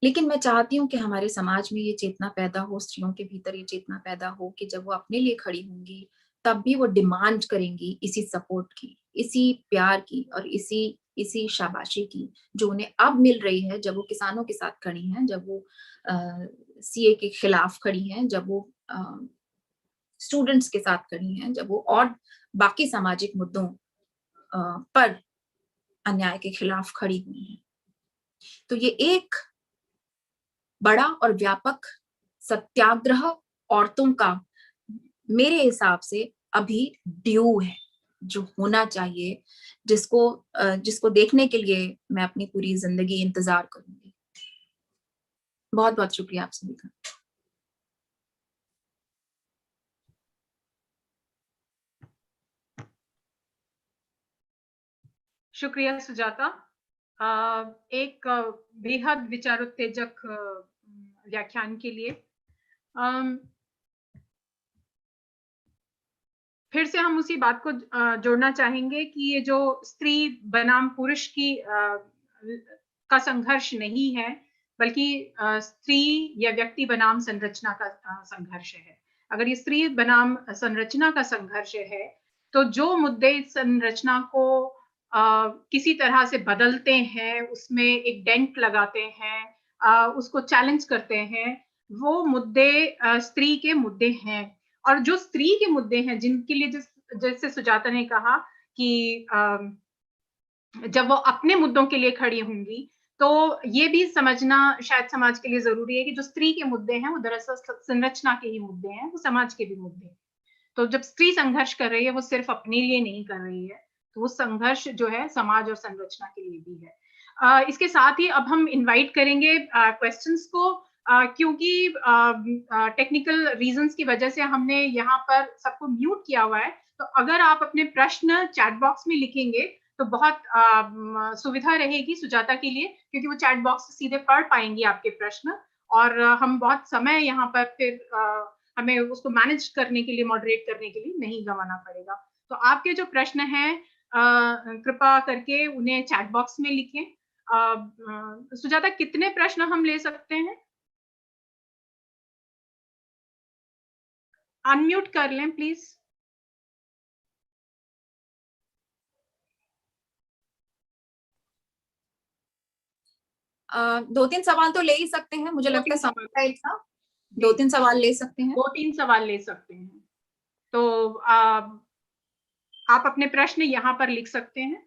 Speaker 3: लेकिन मैं चाहती हूँ कि हमारे समाज में ये चेतना पैदा हो, स्त्रियों के भीतर ये चेतना पैदा हो कि जब वो अपने लिए खड़ी होंगी, तब भी वो डिमांड करेंगी इसी सपोर्ट की, इसी प्यार की और इसी शाबाशी की जो उन्हें अब मिल रही है, जब वो किसानों के साथ खड़ी हैं, जब वो सीए के खिलाफ खड़ी हैं, जब वो स्टूडेंट्स के साथ खड़ी हैं, जब वो और बाकी सामाजिक मुद्दों पर अन्याय के खिलाफ खड़ी हुई हैं। तो ये एक बड़ा और व्यापक सत्याग्रह औरतों का मेरे हिसाब से अभी ड्यू है, जो होना चाहिए, जिसको देखने के लिए मैं अपनी पूरी जिंदगी इंतजार करूंगी। बहुत बहुत शुक्रिया आप सभी का।
Speaker 2: शुक्रिया सुजाता, एक बेहद विचारोत्तेजक व्याख्यान के लिए। फिर से हम उसी बात को जोड़ना चाहेंगे कि ये जो स्त्री बनाम पुरुष का संघर्ष नहीं है, बल्कि स्त्री या व्यक्ति बनाम संरचना का संघर्ष है। अगर ये स्त्री बनाम संरचना का संघर्ष है, तो जो मुद्दे संरचना को किसी तरह से बदलते हैं, उसमें एक डेंट लगाते हैं, उसको चैलेंज करते हैं, वो मुद्दे स्त्री के मुद्दे हैं। और जो स्त्री के मुद्दे हैं, जिनके लिए जैसे सुजाता ने कहा कि जब वो अपने मुद्दों के लिए खड़ी होंगी, तो ये भी समझना शायद समाज के लिए जरूरी है कि जो स्त्री के मुद्दे हैं वो दरअसल संरचना के ही मुद्दे हैं, वो समाज के भी मुद्दे हैं। तो जब स्त्री संघर्ष कर रही है, वो सिर्फ अपने लिए नहीं कर रही है, तो वो संघर्ष जो है समाज और संरचना के लिए भी है। इसके साथ ही अब हम इनवाइट करेंगे क्वेश्चंस को, क्योंकि टेक्निकल रीजंस की वजह से हमने यहाँ पर सबको म्यूट किया हुआ है। तो अगर आप अपने प्रश्न चैट बॉक्स में लिखेंगे तो बहुत सुविधा रहेगी सुजाता के लिए, क्योंकि वो चैट बॉक्स से सीधे पढ़ पाएंगी आपके प्रश्न, और हम बहुत समय यहाँ पर फिर हमें उसको मैनेज करने के लिए, मॉडरेट करने के लिए नहीं गंवाना पड़ेगा। तो आपके जो प्रश्न हैं कृपा करके उन्हें चैट बॉक्स में लिखें। सुजाता, कितने प्रश्न हम ले सकते हैं? अनम्यूट कर लें प्लीज।
Speaker 3: दो तीन सवाल तो ले ही सकते हैं, मुझे लगता है समय एक था, दो तीन सवाल ले सकते हैं।
Speaker 2: 2-3 सवाल ले सकते हैं। तो आप अपने प्रश्न यहाँ पर लिख सकते हैं।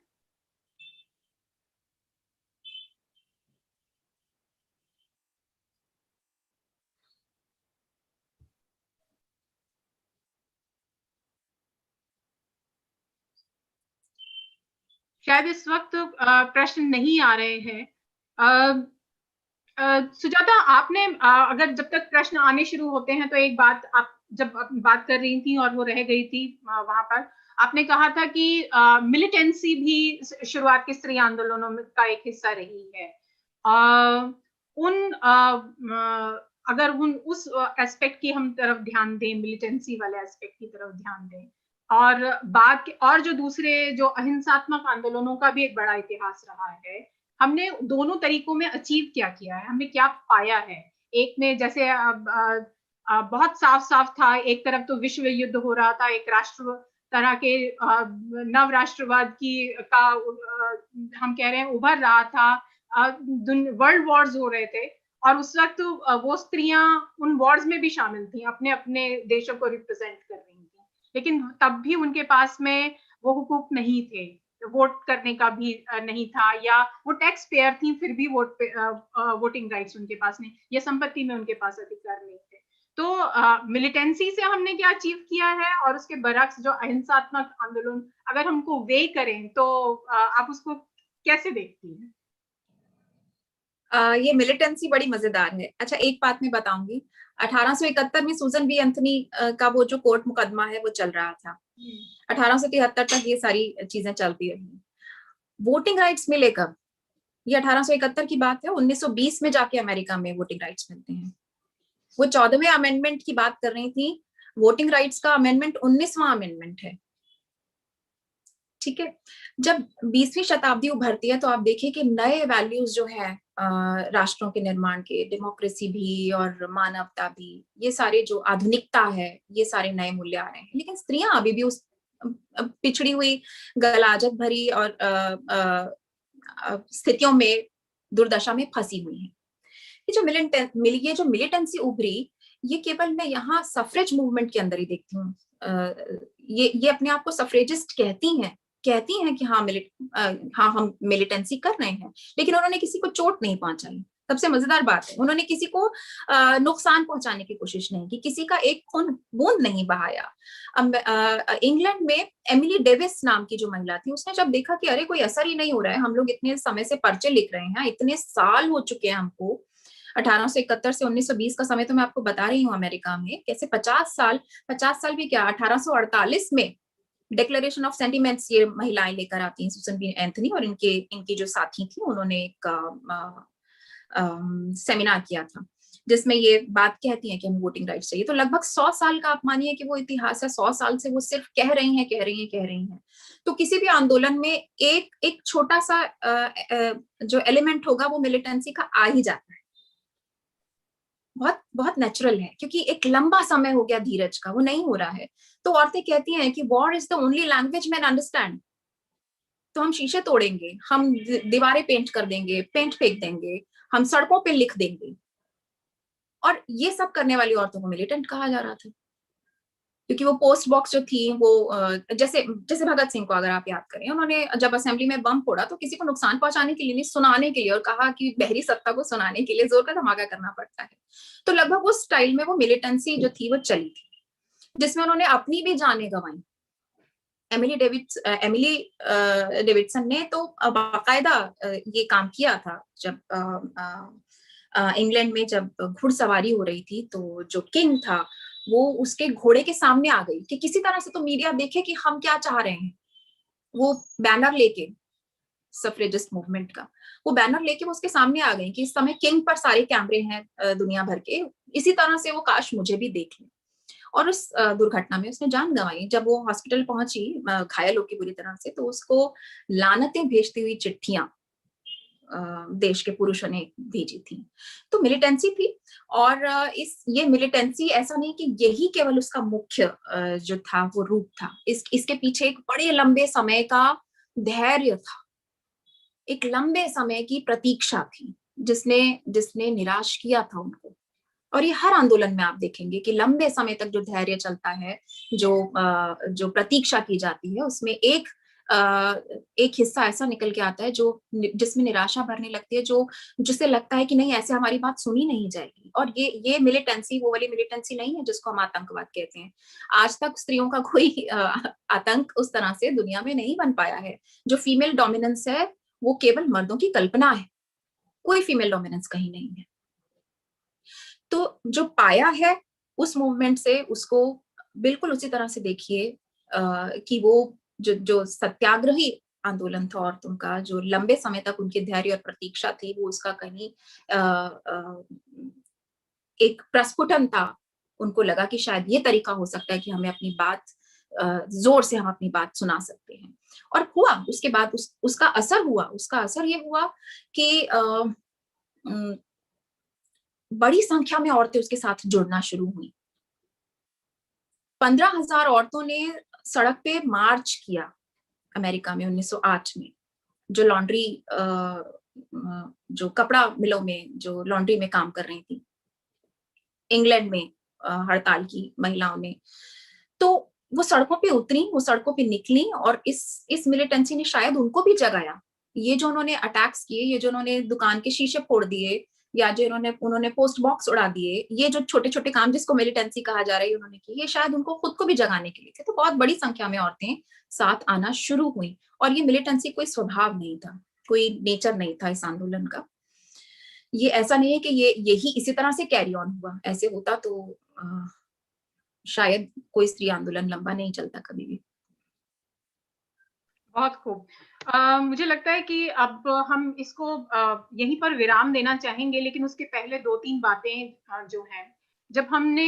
Speaker 2: शायद इस वक्त प्रश्न नहीं आ रहे हैं। सुजाता, आपने अगर जब तक प्रश्न आने शुरू होते हैं, तो एक बात, आप जब बात कर रही थी और वो रह गई थी वहां पर, आपने कहा था कि मिलिटेंसी भी शुरुआत के स्त्री आंदोलनों का एक हिस्सा रही है। अगर उस एस्पेक्ट की हम तरफ ध्यान दें, मिलिटेंसी वाले एस्पेक्ट की तरफ ध्यान दें, और जो दूसरे जो अहिंसात्मक आंदोलनों का भी एक बड़ा इतिहास रहा है, हमने दोनों तरीकों में अचीव क्या किया है, हमने क्या पाया है। एक में जैसे बहुत साफ साफ था, एक तरफ तो विश्व युद्ध हो रहा था, एक राष्ट्र तरह के नव राष्ट्रवाद का हम कह रहे हैं उभर रहा था, वर्ल्ड वॉर्स हो रहे थे, और उस वक्त वो स्त्रियां उन वॉर्स में भी शामिल थी, अपने अपने देशों को रिप्रेजेंट कर रही थी, लेकिन तब भी उनके पास में वो हुकूक नहीं थे, वोट करने का भी नहीं था, या वो टैक्स पेयर थी फिर भी वोटिंग राइट्स उनके पास नहीं, या संपत्ति में उनके पास अधिकार नहीं थे। तो मिलिटेंसी से हमने क्या अचीव किया है, और उसके बरक्स जो अहिंसात्मक आंदोलन, अगर हमको वे करें तो आप उसको कैसे देखती हैं?
Speaker 3: ये मिलिटेंसी बड़ी मजेदार है। अच्छा, एक बात मैं बताऊंगी, 1871 में सूजन बी एंथनी का वो जो कोर्ट मुकदमा है वो चल रहा था। 1873 तक ये सारी चीजें चलती रही। वोटिंग राइट्स मिले कब? ये 1871 की बात है। 1920 में जाके अमेरिका में वोटिंग राइट्स मिलते हैं। वो 14वें अमेंडमेंट की बात कर रही थी। वोटिंग राइट्स का अमेंडमेंट 19वां अमेंडमेंट है। ठीक है, जब 20वीं शताब्दी उभरती है तो आप देखिए कि नए वैल्यूज जो है राष्ट्रों के निर्माण के, डेमोक्रेसी भी और मानवता भी, ये सारे जो आधुनिकता है, ये सारे नए मूल्य आ रहे हैं। लेकिन स्त्रियां अभी भी उस पिछड़ी हुई, गलाजत भरी और स्थितियों में, दुर्दशा में फंसी हुई है। ये जो मिलिटेंसी उभरी, ये केवल मैं यहाँ सफरेज मूवमेंट के अंदर ही देखती हूँ। ये अपने आप को सफरेजिस्ट कहती हैं कि हाँ हम मिलिटेंसी कर रहे हैं, लेकिन उन्होंने किसी को चोट नहीं पहुंचाई। सबसे मजेदार बात है, उन्होंने किसी को नुकसान पहुंचाने की कोशिश नहीं की, किसी का एक खून बूंद नहीं बहाया। इंग्लैंड में एमिली डेविस नाम की जो महिला थी, उसने जब देखा कि अरे कोई असर ही नहीं हो रहा है, हम लोग इतने समय से पर्चे लिख रहे हैं, इतने साल हो चुके हैं हमको, 1871 से 1920 का समय तो मैं आपको बता रही हूँ अमेरिका में कैसे 50 साल भी क्या, 1848 में डिक्लेरेशन ऑफ सेंटिमेंट्स ये महिलाएं लेकर आती हैं, सुसन बी एंथनी और इनकी जो साथी थी, उन्होंने एक सेमिनार किया था जिसमें ये बात कहती हैं कि हमें वोटिंग राइट्स चाहिए। तो लगभग 100 साल का आप मानिए कि वो इतिहास है, 100 साल से वो सिर्फ कह रही हैं। तो किसी भी आंदोलन में एक छोटा सा जो एलिमेंट होगा वो मिलिटेंसी का आ ही जाता है। बहुत बहुत नेचुरल है, क्योंकि एक लंबा समय हो गया धीरज का, वो नहीं हो रहा है। तो औरतें कहती हैं कि war is the only language man understand. तो हम शीशे तोड़ेंगे, हम दीवारें पेंट कर देंगे, पेंट फेंक देंगे, हम सड़कों पे लिख देंगे। और ये सब करने वाली औरतों को मिलिटेंट कहा जा रहा था, क्योंकि वो पोस्ट बॉक्स जो थी वो जैसे भगत सिंह को अगर आप याद करें, उन्होंने जब असेंबली में बम फोड़ा तो किसी को नुकसान पहुंचाने के लिए नहीं, सुनाने के लिए, और कहा कि बहरी सत्ता को सुनाने के लिए जोर का धमाका करना पड़ता है। तो लगभग उस स्टाइल में वो मिलिटेंसी जो थी वो चली थी, जिसमें उन्होंने अपनी भी जानें गंवाई। एमिली डेविडसन ने तो बाकायदा ये काम किया था। जब इंग्लैंड में जब घुड़सवारी हो रही थी, तो जो किंग था वो उसके घोड़े के सामने आ गई कि किसी तरह से तो मीडिया देखे कि हम क्या चाह रहे हैं। वो बैनर लेके, सफरेजिस्ट मूवमेंट का वो बैनर लेके वो उसके सामने आ गई कि इस समय किंग पर सारे कैमरे हैं दुनिया भर के, इसी तरह से वो काश मुझे भी देख लें। और उस दुर्घटना में उसने जान गंवाई। जब वो हॉस्पिटल पहुंची घायल होकर बुरी तरह से, तो उसको लानतें भेजती हुई चिट्ठियां देश के पुरुषों ने भेजी थी। तो मिलिटेंसी थी। और ये मिलिटेंसी ऐसा नहीं कि यही केवल उसका मुख्य जो था वो रूप था। इसके पीछे एक बड़े लंबे समय का धैर्य था, एक लंबे समय की प्रतीक्षा थी जिसने निराश किया था उनको। और ये हर आंदोलन में आप देखेंगे कि लंबे समय तक जो धैर्य चलता है, जो प्रतीक्षा की जाती है, उसमें एक हिस्सा ऐसा निकल के आता है जिसमें निराशा भरने लगती है, जिससे लगता है कि नहीं, ऐसे हमारी बात सुनी नहीं जाएगी। और ये मिलिटेंसी वो वाली मिलिटेंसी नहीं है जिसको हम आतंकवाद कहते हैं। आज तक स्त्रियों का कोई आतंक उस तरह से दुनिया में नहीं बन पाया है। जो फीमेल डोमिनेंस है वो केवल मर्दों की कल्पना है, कोई फीमेल डोमिनेंस कहीं नहीं है। तो जो पाया है उस मूवमेंट से, उसको बिल्कुल उसी तरह से देखिए कि वो जो सत्याग्रही आंदोलन था औरतों का, जो लंबे समय तक उनकी धैर्य और प्रतीक्षा थी, वो उसका कहीं एक प्रस्फुटन था। उनको लगा कि शायद ये तरीका हो सकता है कि हमें अपनी बात जोर से हम अपनी बात सुना सकते हैं। और हुआ, उसके बाद उसका असर हुआ। उसका असर ये हुआ कि बड़ी संख्या में औरतें उसके साथ जुड़ना शुरू हुई। 15,000 औरतों ने सड़क पे मार्च किया अमेरिका में 1908 में, जो लॉन्ड्री जो कपड़ा मिलों में जो लॉन्ड्री में काम कर रही थी। इंग्लैंड में हड़ताल की महिलाओं ने, तो वो सड़कों पे उतरी, वो सड़कों पे निकली, और इस मिलिटेंसी ने शायद उनको भी जगाया। ये जो उन्होंने अटैक्स किए, ये जो उन्होंने दुकान के शीशे फोड़ दिए, या जो उन्होंने पोस्ट बॉक्स उड़ा दिए, ये जो छोटे छोटे काम जिसको मिलिटेंसी कहा जा रहा है उन्होंने किए, ये शायद उनको खुद को भी जगाने के लिए थे। तो बहुत बड़ी संख्या में औरतें साथ आना शुरू हुई। और ये मिलिटेंसी कोई स्वभाव नहीं था, कोई नेचर नहीं था इस आंदोलन का। ये ऐसा नहीं है कि यही इसी तरह से कैरी ऑन हुआ। ऐसे होता तो शायद कोई स्त्री आंदोलन लंबा नहीं चलता कभी भी।
Speaker 2: बहुत खूब। मुझे लगता है कि अब हम इसको यहीं पर विराम देना चाहेंगे, लेकिन उसके पहले 2-3 बातें जो हैं, जब हमने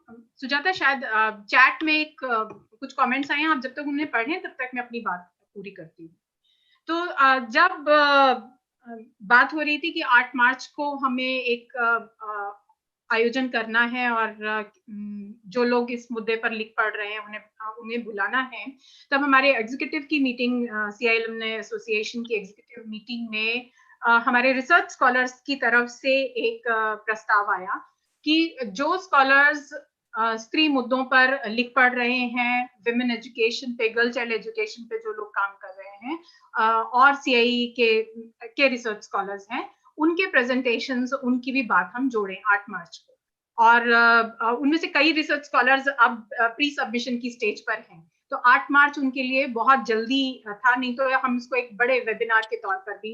Speaker 2: सुजाता शायद चैट में कुछ कमेंट्स आए हैं, आप जब तक उन्हें पढ़ें तब तक मैं अपनी बात पूरी करती हूँ। तो जब बात हो रही थी कि 8 मार्च को हमें एक आयोजन करना है और जो लोग इस मुद्दे पर लिख पढ़ रहे हैं उन्हें बुलाना है। तब हमारे एग्जीक्यूटिव की मीटिंग, सीआई एलुमनाई एसोसिएशन की एग्जीक्यूटिव मीटिंग में हमारे रिसर्च स्कॉलर्स की तरफ से एक प्रस्ताव आया कि जो स्कॉलर्स स्त्री मुद्दों पर लिख पढ़ रहे हैं, विमेन एजुकेशन पे, गर्ल चाइल्ड एजुकेशन पे जो लोग काम कर रहे हैं और सीआई के रिसर्च स्कॉलर्स हैं, उनके प्रेजेंटेशंस, उनकी भी बात हम जोड़ें 8 मार्च को। और उनमें से कई रिसर्च स्कॉलर्स अब प्री सबमिशन की स्टेज पर हैं, तो 8 मार्च उनके लिए बहुत जल्दी था, नहीं तो हम इसको एक बड़े वेबिनार के तौर पर भी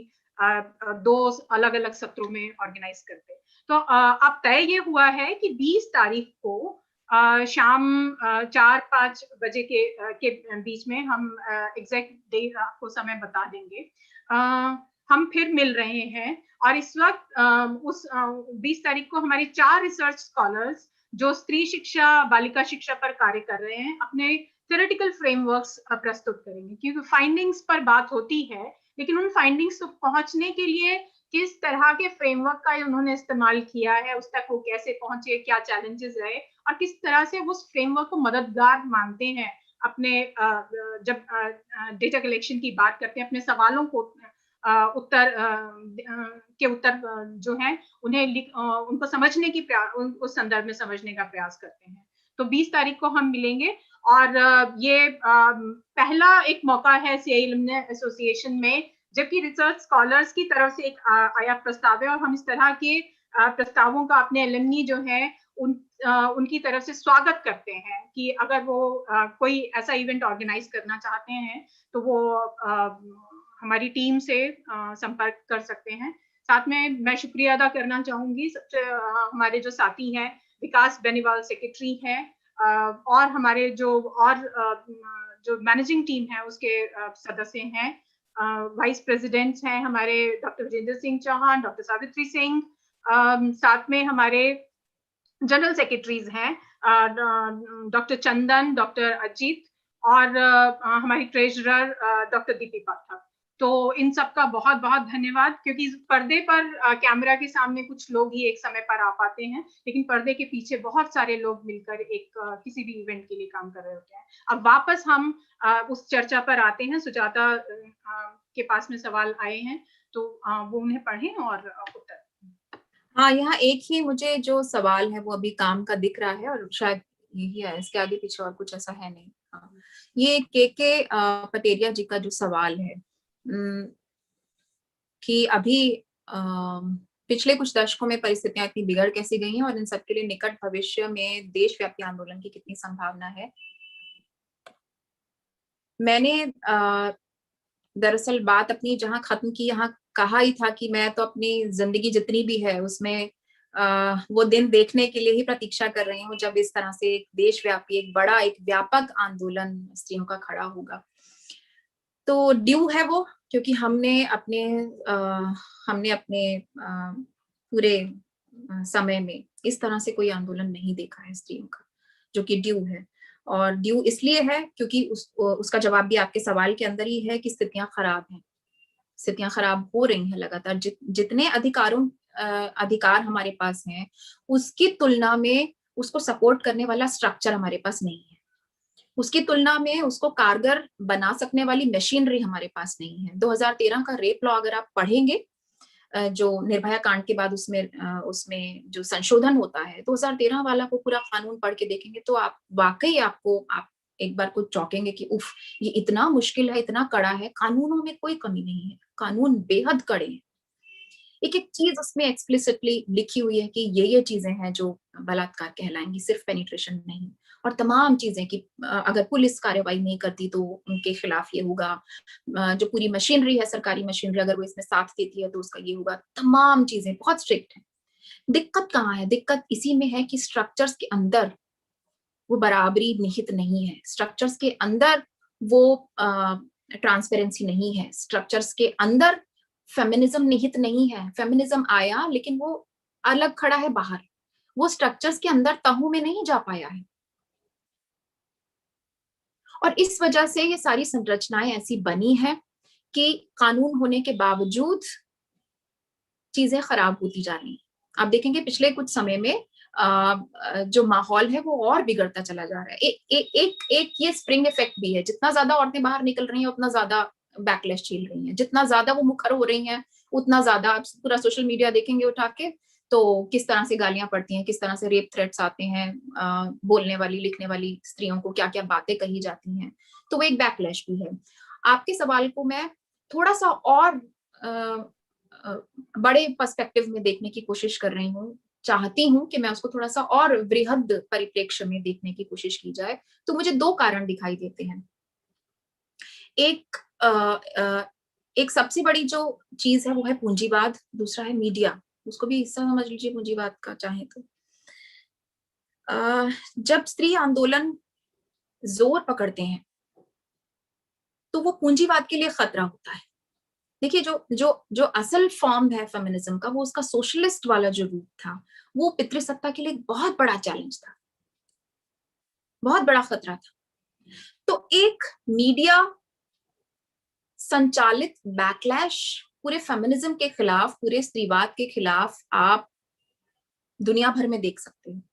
Speaker 2: 2 अलग-अलग सत्रों में ऑर्गेनाइज करते। तो अब तय ये हुआ है कि 20 तारीख को शाम 4-5 बजे के बीच में हम एग्जैक्ट डे आपको समय बता देंगे। हम फिर मिल रहे हैं और इस वक्त उस 20 तारीख को हमारे 4 रिसर्च स्कॉलर्स जो स्त्री शिक्षा, बालिका शिक्षा पर कार्य कर रहे हैं, अपने थ्योरेटिकल फ्रेमवर्क्स प्रस्तुत करेंगे, क्योंकि फाइंडिंग्स पर बात होती है, लेकिन उन फाइंडिंग्स तक पहुंचने के लिए किस तरह के फ्रेमवर्क का उन्होंने इस्तेमाल किया है, उस तक वो कैसे पहुंचे, क्या चैलेंजेस रहे और किस तरह से उस फ्रेमवर्क को मददगार मानते हैं अपने जब डेटा कलेक्शन की बात करते हैं, अपने सवालों को उत्तर जो है उन्हें उनको समझने की उस संदर्भ में समझने का प्रयास करते हैं। तो 20 तारीख को हम मिलेंगे और ये पहला एक मौका है सीआई एलुमनाई एसोसिएशन में, जबकि रिसर्च स्कॉलर्स की तरफ से एक आया प्रस्ताव है और हम इस तरह के प्रस्तावों का अपने एलुमनी जो है उनकी तरफ से स्वागत करते हैं कि अगर वो कोई ऐसा इवेंट ऑर्गेनाइज करना चाहते हैं तो वो हमारी टीम से संपर्क कर सकते हैं। साथ में मैं शुक्रिया अदा करना चाहूंगी सबसे हमारे जो साथी हैं, विकास बेनीवाल सेक्रेटरी हैं और हमारे जो मैनेजिंग टीम है उसके सदस्य हैं, वाइस प्रेसिडेंट्स हैं हमारे डॉक्टर विजेंद्र सिंह चौहान, डॉक्टर सावित्री सिंह, साथ में हमारे जनरल सेक्रेटरीज हैं डॉक्टर चंदन, डॉक्टर अजीत और हमारी ट्रेजरर डॉक्टर दीपी पाठक। तो इन सबका बहुत बहुत धन्यवाद, क्योंकि पर्दे पर कैमरा के सामने कुछ लोग ही एक समय पर आ पाते हैं, लेकिन पर्दे के पीछे बहुत सारे लोग मिलकर एक किसी भी इवेंट के लिए काम कर रहे होते हैं। अब वापस हम उस चर्चा पर आते हैं। सुजाता के पास में सवाल आए हैं तो वो उन्हें पढ़ें और उत्तर।
Speaker 3: हाँ, यहाँ एक ही मुझे जो सवाल है वो अभी काम का दिख रहा है और शायद यही है, इसके आगे पीछे और कुछ ऐसा है नहीं। हाँ, ये के पटेरिया जी का जो सवाल है कि अभी पिछले कुछ दशकों में परिस्थितियां इतनी बिगड़ कैसी गई हैं और इन सबके लिए निकट भविष्य में देशव्यापी आंदोलन की कितनी संभावना है। मैंने दरअसल बात अपनी जहां खत्म की, यहाँ कहा ही था कि मैं तो अपनी जिंदगी जितनी भी है उसमें वो दिन देखने के लिए ही प्रतीक्षा कर रही हूँ जब इस तरह से एक देशव्यापी, एक बड़ा, एक व्यापक आंदोलन स्त्रियों का खड़ा होगा। तो ड्यू है वो, क्योंकि हमने अपने पूरे समय में इस तरह से कोई आंदोलन नहीं देखा है स्त्रियों का, जो कि ड्यू है। और ड्यू इसलिए है क्योंकि उसका जवाब भी आपके सवाल के अंदर ही है कि स्थितियां खराब हैं, स्थितियां खराब हो रही हैं लगातार। जितने अधिकार हमारे पास हैं उसकी तुलना में उसको सपोर्ट करने वाला स्ट्रक्चर हमारे पास नहीं है, उसकी तुलना में उसको कारगर बना सकने वाली मशीनरी हमारे पास नहीं है। 2013 का रेप लॉ अगर आप पढ़ेंगे, जो निर्भया कांड के बाद उसमें जो संशोधन होता है, 2013 वाला को पूरा कानून पढ़ के देखेंगे तो आप वाकई आप एक बार को चौंकेंगे कि उफ, ये इतना मुश्किल है, इतना कड़ा है। कानूनों में कोई कमी नहीं है, कानून बेहद कड़े हैं। एक एक चीज उसमें एक्सप्लिसिटली लिखी हुई है कि ये चीजें हैं जो बलात्कार कहलाएंगी, सिर्फ पेनिट्रेशन नहीं, और तमाम चीजें कि अगर पुलिस कार्रवाई नहीं करती तो उनके खिलाफ ये होगा, जो पूरी मशीनरी है, सरकारी मशीनरी, अगर वो इसमें साथ देती है तो उसका ये होगा। तमाम चीजें बहुत स्ट्रिक्ट है। दिक्कत कहाँ है? दिक्कत इसी में है कि स्ट्रक्चर्स के अंदर वो बराबरी निहित नहीं है, स्ट्रक्चर्स के अंदर वो ट्रांसपेरेंसी नहीं है, स्ट्रक्चर्स के अंदर फेमिनिज्म निहित नहीं है। फेमिनिज्म आया लेकिन वो अलग खड़ा है बाहर, वो स्ट्रक्चर्स के अंदर तहु में नहीं जा पाया है। और इस वजह से ये सारी संरचनाएं ऐसी बनी है कि कानून होने के बावजूद चीजें खराब होती जा रही हैं। आप देखेंगे पिछले कुछ समय में जो माहौल है वो और बिगड़ता चला जा रहा है। एक ये स्प्रिंग इफेक्ट भी है, जितना ज्यादा औरतें बाहर निकल रही हैं उतना ज्यादा बैकलैश झेल रही हैं, जितना ज्यादा वो मुखर हो रही हैं उतना ज्यादा, आप पूरा सोशल मीडिया देखेंगे उठा के तो किस तरह से गालियां पड़ती हैं, किस तरह से रेप थ्रेट्स आते हैं, बोलने वाली लिखने वाली स्त्रियों को क्या क्या बातें कही जाती हैं, तो वो एक बैकलैश भी है। आपके सवाल को मैं थोड़ा सा और बड़े पर्सपेक्टिव में देखने की कोशिश कर रही हूँ, चाहती हूँ कि मैं उसको थोड़ा सा और वृहद परिप्रेक्ष्य में देखने की कोशिश की जाए। तो मुझे दो कारण दिखाई देते हैं। एक सबसे बड़ी जो चीज है वो है पूंजीवाद, दूसरा है मीडिया, उसको भी हिस्सा समझ लीजिए पूंजीवाद का चाहे तो। जब स्त्री आंदोलन जोर पकड़ते हैं तो वो पूंजीवाद के लिए खतरा होता है। देखिए जो जो जो असल फॉर्म है फेमिनिज्म का, वो उसका सोशलिस्ट वाला जो रूप था, वो पितृसत्ता के लिए बहुत बड़ा चैलेंज था, बहुत बड़ा खतरा था। तो एक मीडिया संचालित बैकलैश पूरे फेमिनिज्म के खिलाफ, पूरे स्त्रीवाद के खिलाफ आप दुनिया भर में देख सकते हैं,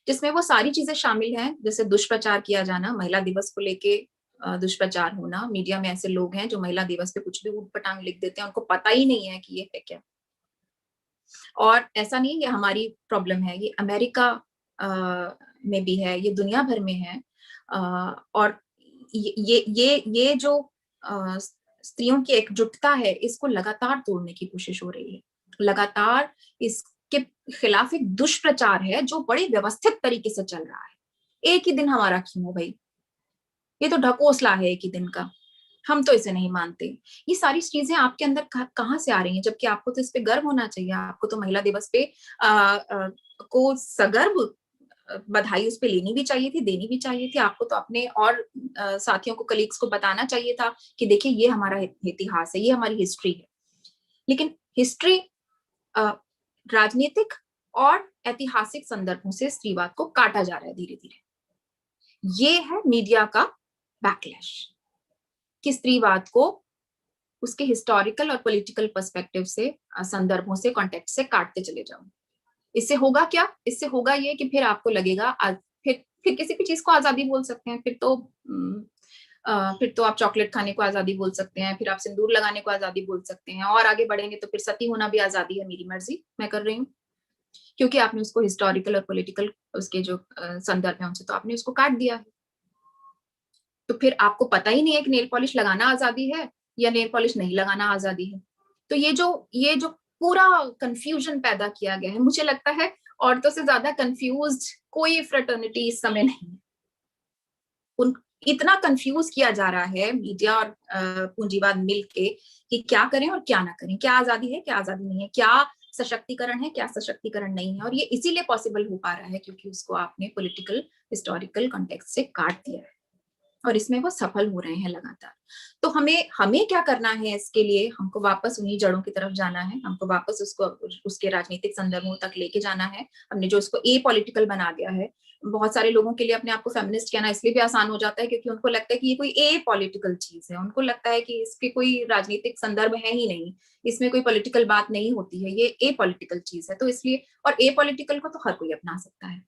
Speaker 3: जिसमें वो सारी चीजें शामिल हैं, जैसे दुष्प्रचार किया जाना, महिला दिवस को लेके दुष्प्रचार होना, मीडिया में ऐसे लोग हैं जो महिला दिवस पे कुछ भी ऊटपटांग लिख देते हैं, उनको पता ही नहीं है कि ये है क्या। और ऐसा नहीं, ये हमारी प्रॉब्लम है, ये अमेरिका में भी है, ये दुनिया भर में है। और ये जो स्त्रियों की एकजुटता है, इसको लगातार तोड़ने की कोशिश हो रही है। लगातार इसके खिलाफ एक दुष्प्रचार है जो बड़े व्यवस्थित तरीके से चल रहा है। एक ही दिन हमारा क्यों हो भाई, ये तो ढकोसला है एक ही दिन का, हम तो इसे नहीं मानते। ये सारी चीजें आपके अंदर कहाँ से आ रही हैं, जबकि आपको तो इस पे गर्व होना चाहिए। आपको तो महिला दिवस पे को सगर्व बधाई उस पे लेनी भी चाहिए थी, देनी भी चाहिए थी। आपको तो अपने और साथियों को, कलीग्स को बताना चाहिए था कि देखिए ये हमारा इतिहास है, ये हमारी हिस्ट्री है। लेकिन हिस्ट्री राजनीतिक और ऐतिहासिक संदर्भों से स्त्रीवाद को काटा जा रहा है धीरे धीरे। ये है मीडिया का बैकलैश, कि स्त्रीवाद को उसके हिस्टोरिकल और पॉलिटिकल पर्सपेक्टिव से, संदर्भों से, कॉन्टेक्स्ट से काटते चले जाओ। इससे होगा क्या? इससे होगा ये कि फिर आपको लगेगा, फिर किसी भी चीज को आजादी बोल सकते हैं, फिर तो आप चॉकलेट खाने को आजादी बोल सकते हैं, फिर आप सिंदूर लगाने को आजादी बोल सकते हैं, और आगे बढ़ेंगे तो फिर सती होना भी आजादी है, मेरी मर्जी, मैं कर रही हूँ, क्योंकि आपने उसको हिस्टोरिकल और पॉलिटिकल उसके जो संदर्भ है उनसे तो आपने उसको काट दिया है। तो फिर आपको पता ही नहीं है कि नेल पॉलिश लगाना आजादी है या नेल पॉलिश नहीं लगाना आजादी है। तो ये जो पूरा कंफ्यूजन पैदा किया गया है, मुझे लगता है औरतों से ज्यादा कंफ्यूज्ड कोई फ्रेटर्निटी इस समय नहीं है। इतना कंफ्यूज किया जा रहा है मीडिया और पूंजीवाद मिलके कि क्या करें और क्या ना करें, क्या आजादी है, क्या आजादी नहीं है, क्या सशक्तिकरण है, क्या सशक्तिकरण नहीं है। और ये इसीलिए पॉसिबल हो पा रहा है क्योंकि उसको आपने पॉलिटिकल हिस्टोरिकल कॉन्टेक्स्ट से काट दिया है, और इसमें वो सफल हो रहे हैं लगातार। तो हमें क्या करना है इसके लिए? हमको वापस उन्हीं जड़ों की तरफ जाना है, हमको वापस उसको उसके राजनीतिक संदर्भों तक लेके जाना है। हमने जो उसको ए पॉलिटिकल बना दिया है, बहुत सारे लोगों के लिए अपने आप को फेमिनिस्ट कहना इसलिए भी आसान हो जाता है क्योंकि उनको लगता है कि ये कोई ए पॉलिटिकल चीज है, उनको लगता है कि इसके कोई राजनीतिक संदर्भ है ही नहीं, इसमें कोई पॉलिटिकल बात नहीं होती है, ये ए पॉलिटिकल चीज है। तो इसलिए, और ए पॉलिटिकल को तो हर कोई अपना सकता है,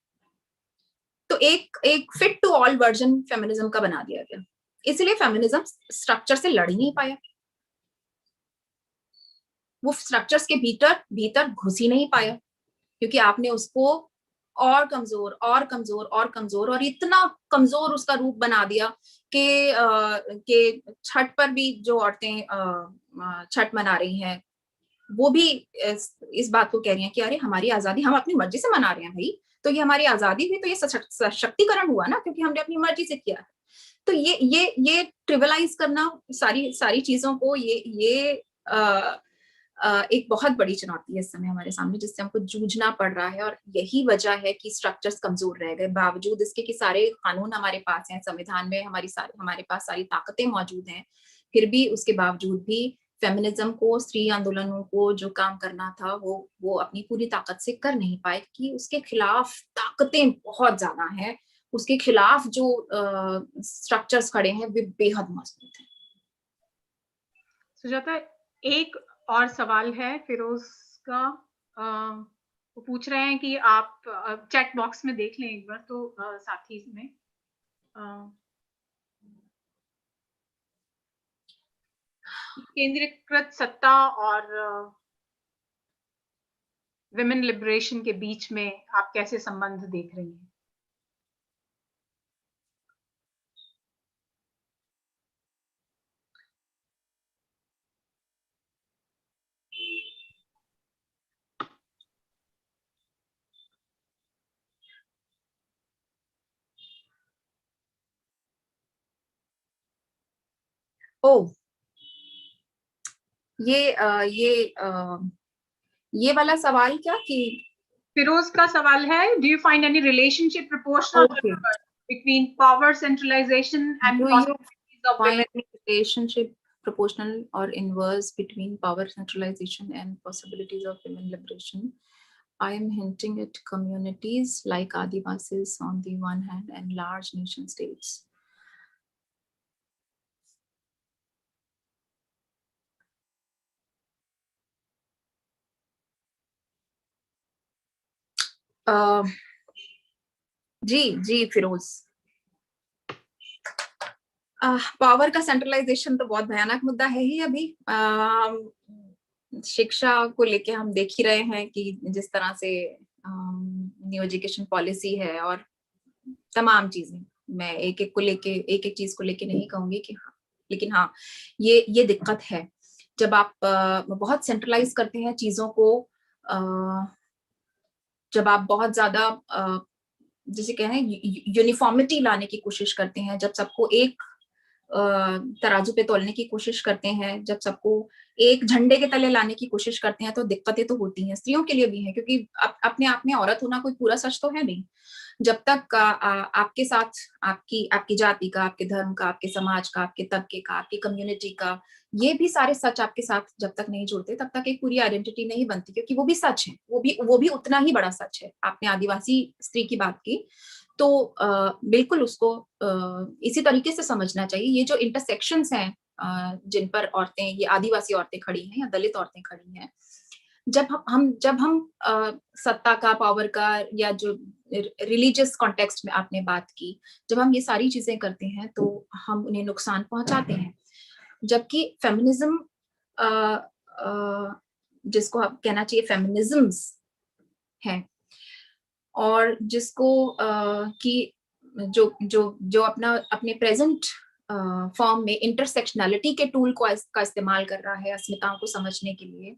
Speaker 3: तो एक fit to all version feminism का बना दिया गया। इसलिए फेमिनिज्म स्ट्रक्चर से लड़ ही नहीं पाया, वो स्ट्रक्चर्स के भीतर घुस ही नहीं पाया, क्योंकि आपने उसको और कमजोर और कमजोर और कमजोर और इतना कमजोर उसका रूप बना दिया कि छठ पर भी जो औरतें छठ मना रही हैं, वो भी इस बात को कह रही हैं कि अरे हमारी आजादी हम अपनी मर्जी से मना रहे हैं भाई, तो ये हमारी आजादी हुई, तो ये सशक्तिकरण हुआ ना, क्योंकि हमने अपनी मर्जी से किया है। तो ये ट्रिविलाइज करना सारी चीजों को, ये एक बहुत बड़ी चुनौती है इस समय हमारे सामने, जिससे हमको जूझना पड़ रहा है। और यही वजह है कि स्ट्रक्चर्स कमजोर रह गए, बावजूद इसके कि सारे कानून हमारे पास हैं, संविधान में हमारे पास सारी ताकतें मौजूद हैं, फिर भी उसके बावजूद भी फेमिनिज्म को, स्त्री आंदोलनों को जो काम करना था वो अपनी पूरी ताकत से कर नहीं पाए, कि उसके खिलाफ ताकतें बहुत ज्यादा हैं, उसके खिलाफ जो स्ट्रक्चर्स खड़े हैं वे बेहद मजबूत हैं।
Speaker 2: सुजाता, एक और सवाल है फिरोज का, वो पूछ रहे हैं कि आप चैट बॉक्स में देख लें एक बार, तो साथी में केंद्रीकृत सत्ता और विमेन लिबरेशन के बीच में आप कैसे संबंध देख रही हैं?
Speaker 3: ओ, ये वाला सवाल क्या कि
Speaker 2: फिरोज का सवाल है, do you find any relationship proportional
Speaker 3: okay,
Speaker 2: between power centralization and
Speaker 3: do you
Speaker 2: possibilities of
Speaker 3: find
Speaker 2: women?
Speaker 3: any relationship proportional or inverse between power centralization and possibilities of women liberation? I am hinting at communities like Adivasis on the one hand and large nation states. जी Firoz, power का centralisation तो बहुत भयानक मुद्दा है ही अभी। शिक्षा को लेके हम देख ही रहे हैं कि जिस तरह से न्यू एजुकेशन पॉलिसी है और तमाम चीजें, मैं एक एक चीज को लेके नहीं कहूंगी कि हाँ, लेकिन हाँ, ये दिक्कत है जब आप बहुत सेंट्रलाइज करते हैं चीजों को, जब आप बहुत ज्यादा जैसे कहें यूनिफॉर्मिटी लाने की कोशिश करते हैं, जब सबको एक तराजू पे तोलने की कोशिश करते हैं, जब सबको एक झंडे के तले लाने की कोशिश करते हैं, तो दिक्कतें तो होती हैं, स्त्रियों के लिए भी है, क्योंकि अपने आप में औरत होना कोई पूरा सच तो है नहीं। जब तक आपके साथ आपकी जाति का, आपके धर्म का, आपके समाज का, आपके तबके का, आपकी कम्युनिटी का, ये भी सारे सच आपके साथ जब तक नहीं जुड़ते, तब तक एक पूरी आइडेंटिटी नहीं बनती, क्योंकि वो भी सच है, वो भी उतना ही बड़ा सच है। आपने आदिवासी स्त्री की बात की, तो बिल्कुल उसको इसी तरीके से समझना चाहिए। ये जो इंटरसेक्शंस हैं जिन पर औरतें, ये आदिवासी औरतें खड़ी हैं या दलित औरतें खड़ी हैं, जब हम सत्ता का, पावर का, या जो रिलीजियस कॉन्टेक्स्ट में आपने बात की, जब हम ये सारी चीजें करते हैं तो हम उन्हें नुकसान पहुंचाते हैं। जबकि फेमिनिज्म, जिसको आप कहना चाहिए फेमिनिज्म्स है, और जिसको कि जो अपने प्रेजेंट फॉर्म में इंटरसेक्शनैलिटी के टूल का इस्तेमाल कर रहा है अस्मिताओं को समझने के लिए,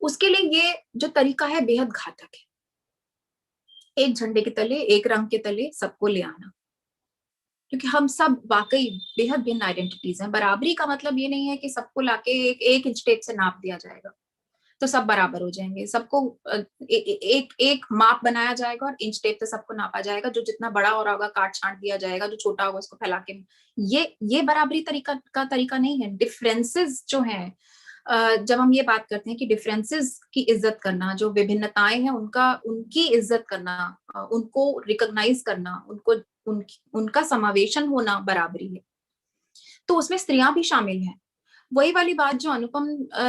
Speaker 3: उसके लिए ये जो तरीका है बेहद घातक है। एक झंडे के तले, एक रंग के तले सबको ले आना, क्योंकि हम सब वाकई बेहद भिन्न आइडेंटिटीज हैं। बराबरी का मतलब ये नहीं है कि सबको लाके एक इंच टेप से नाप दिया जाएगा तो सब बराबर हो जाएंगे। सबको एक माप बनाया जाएगा और इंच टेप से सबको नापा जाएगा। जो जितना बड़ा हो रहा होगा काट छांट दिया जाएगा, जो छोटा होगा उसको फैला के, ये बराबरी तरीका नहीं है। डिफरेंसेस जो हैं, जब हम ये बात करते हैं कि डिफरेंसेस की इज्जत करना, जो विभिन्नताएं हैं उनकी इज्जत करना, उनको रिकॉग्नाइज करना, उनका समावेशन होना बराबरी है, तो उसमें स्त्रियां भी शामिल हैं। वही वाली बात जो अनुपम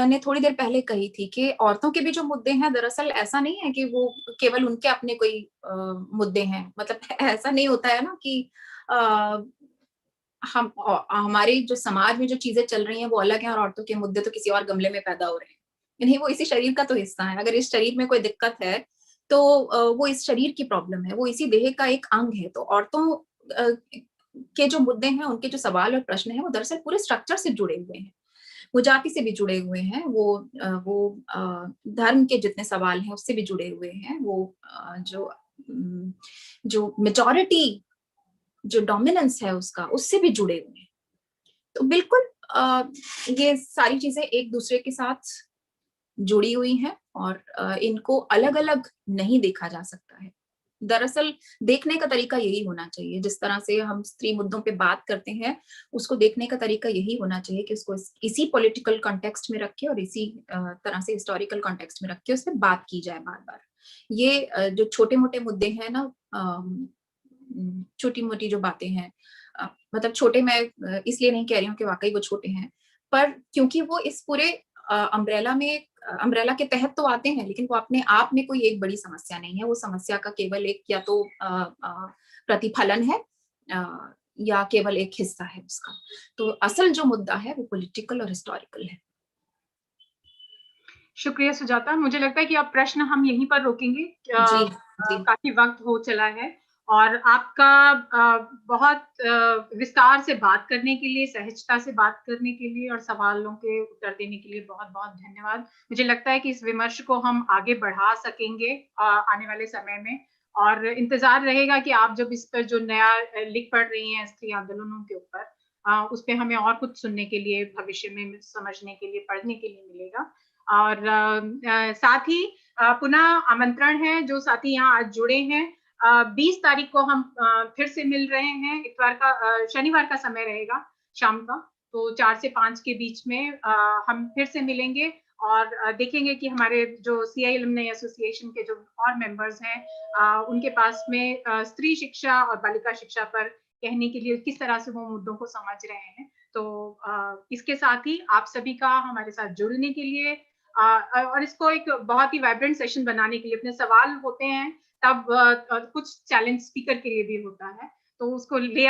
Speaker 3: ने थोड़ी देर पहले कही थी कि औरतों के भी जो मुद्दे हैं, दरअसल ऐसा नहीं है कि वो केवल उनके अपने कोई मुद्दे हैं। मतलब ऐसा नहीं होता है ना कि हमारे जो समाज में जो चीजें चल रही हैं वो अलग हैं और औरतों के मुद्दे तो किसी और गमले में पैदा हो रहे हैं। नहीं, वो इसी शरीर का तो हिस्सा है। अगर इस शरीर में कोई दिक्कत है तो वो इस शरीर की प्रॉब्लम है, वो इसी देह का एक अंग है। तो औरतों के जो मुद्दे हैं, उनके जो सवाल और प्रश्न हैं, वो दरअसल पूरे स्ट्रक्चर से जुड़े हुए हैं, वो जाति से भी जुड़े हुए हैं, वो धर्म के जितने सवाल हैं उससे भी जुड़े हुए हैं, वो जो मेजॉरिटी, जो डोमिनेंस है उससे भी जुड़े हुए हैं। तो बिल्कुल ये सारी चीजें एक दूसरे के साथ जुड़ी हुई हैं और इनको अलग अलग नहीं देखा जा सकता है। दरअसल देखने का तरीका यही होना चाहिए, जिस तरह से हम स्त्री मुद्दों पे बात करते हैं, उसको देखने का तरीका यही होना चाहिए कि उसको इसी पॉलिटिकल कॉन्टेक्स्ट में रखे और इसी तरह से हिस्टोरिकल कॉन्टेक्स्ट में रखे उसमें बात की जाए बार बार। ये जो छोटे मोटे मुद्दे हैं ना, छोटी मोटी जो बातें हैं, मतलब छोटे, मैं इसलिए नहीं कह रही हूँ कि वाकई वो छोटे हैं, पर क्योंकि वो इस पूरे अम्ब्रेला के तहत तो आते हैं, लेकिन वो अपने आप में कोई एक बड़ी समस्या नहीं है। वो समस्या का केवल एक या तो प्रतिफलन है या केवल एक हिस्सा है उसका। तो असल जो मुद्दा है वो पॉलिटिकल और हिस्टोरिकल है।
Speaker 2: शुक्रिया सुजाता। मुझे लगता है कि अब प्रश्न हम यहीं पर रोकेंगे।
Speaker 3: जी।
Speaker 2: काफी वक्त हो चला है और आपका बहुत विस्तार से बात करने के लिए, सहजता से बात करने के लिए और सवालों के उत्तर देने के लिए बहुत बहुत धन्यवाद। मुझे लगता है कि इस विमर्श को हम आगे बढ़ा सकेंगे आने वाले समय में, और इंतजार रहेगा कि आप जब इस पर जो नया लिख पढ़ रही हैं स्त्री आंदोलनों के ऊपर, उस पर हमें और कुछ सुनने के लिए, भविष्य में समझने के लिए, पढ़ने के लिए मिलेगा। और साथ ही पुनः आमंत्रण है जो साथी यहाँ आज जुड़े हैं। 20 तारीख को हम फिर से मिल रहे हैं। इतवार का शनिवार का समय रहेगा शाम का, तो 4 से 5 के बीच में हम फिर से मिलेंगे और देखेंगे कि हमारे जो सीआई एलुमनाई एसोसिएशन के जो और मेंबर्स हैं, उनके पास में स्त्री शिक्षा और बालिका शिक्षा पर कहने के लिए किस तरह से वो मुद्दों को समझ रहे हैं। तो इसके साथ ही आप सभी का हमारे साथ जुड़ने के लिए और इसको एक बहुत ही वाइब्रेंट सेशन बनाने के लिए, अपने सवाल होते हैं तब कुछ चैलेंज स्पीकर के लिए भी होता है, तो उसको ले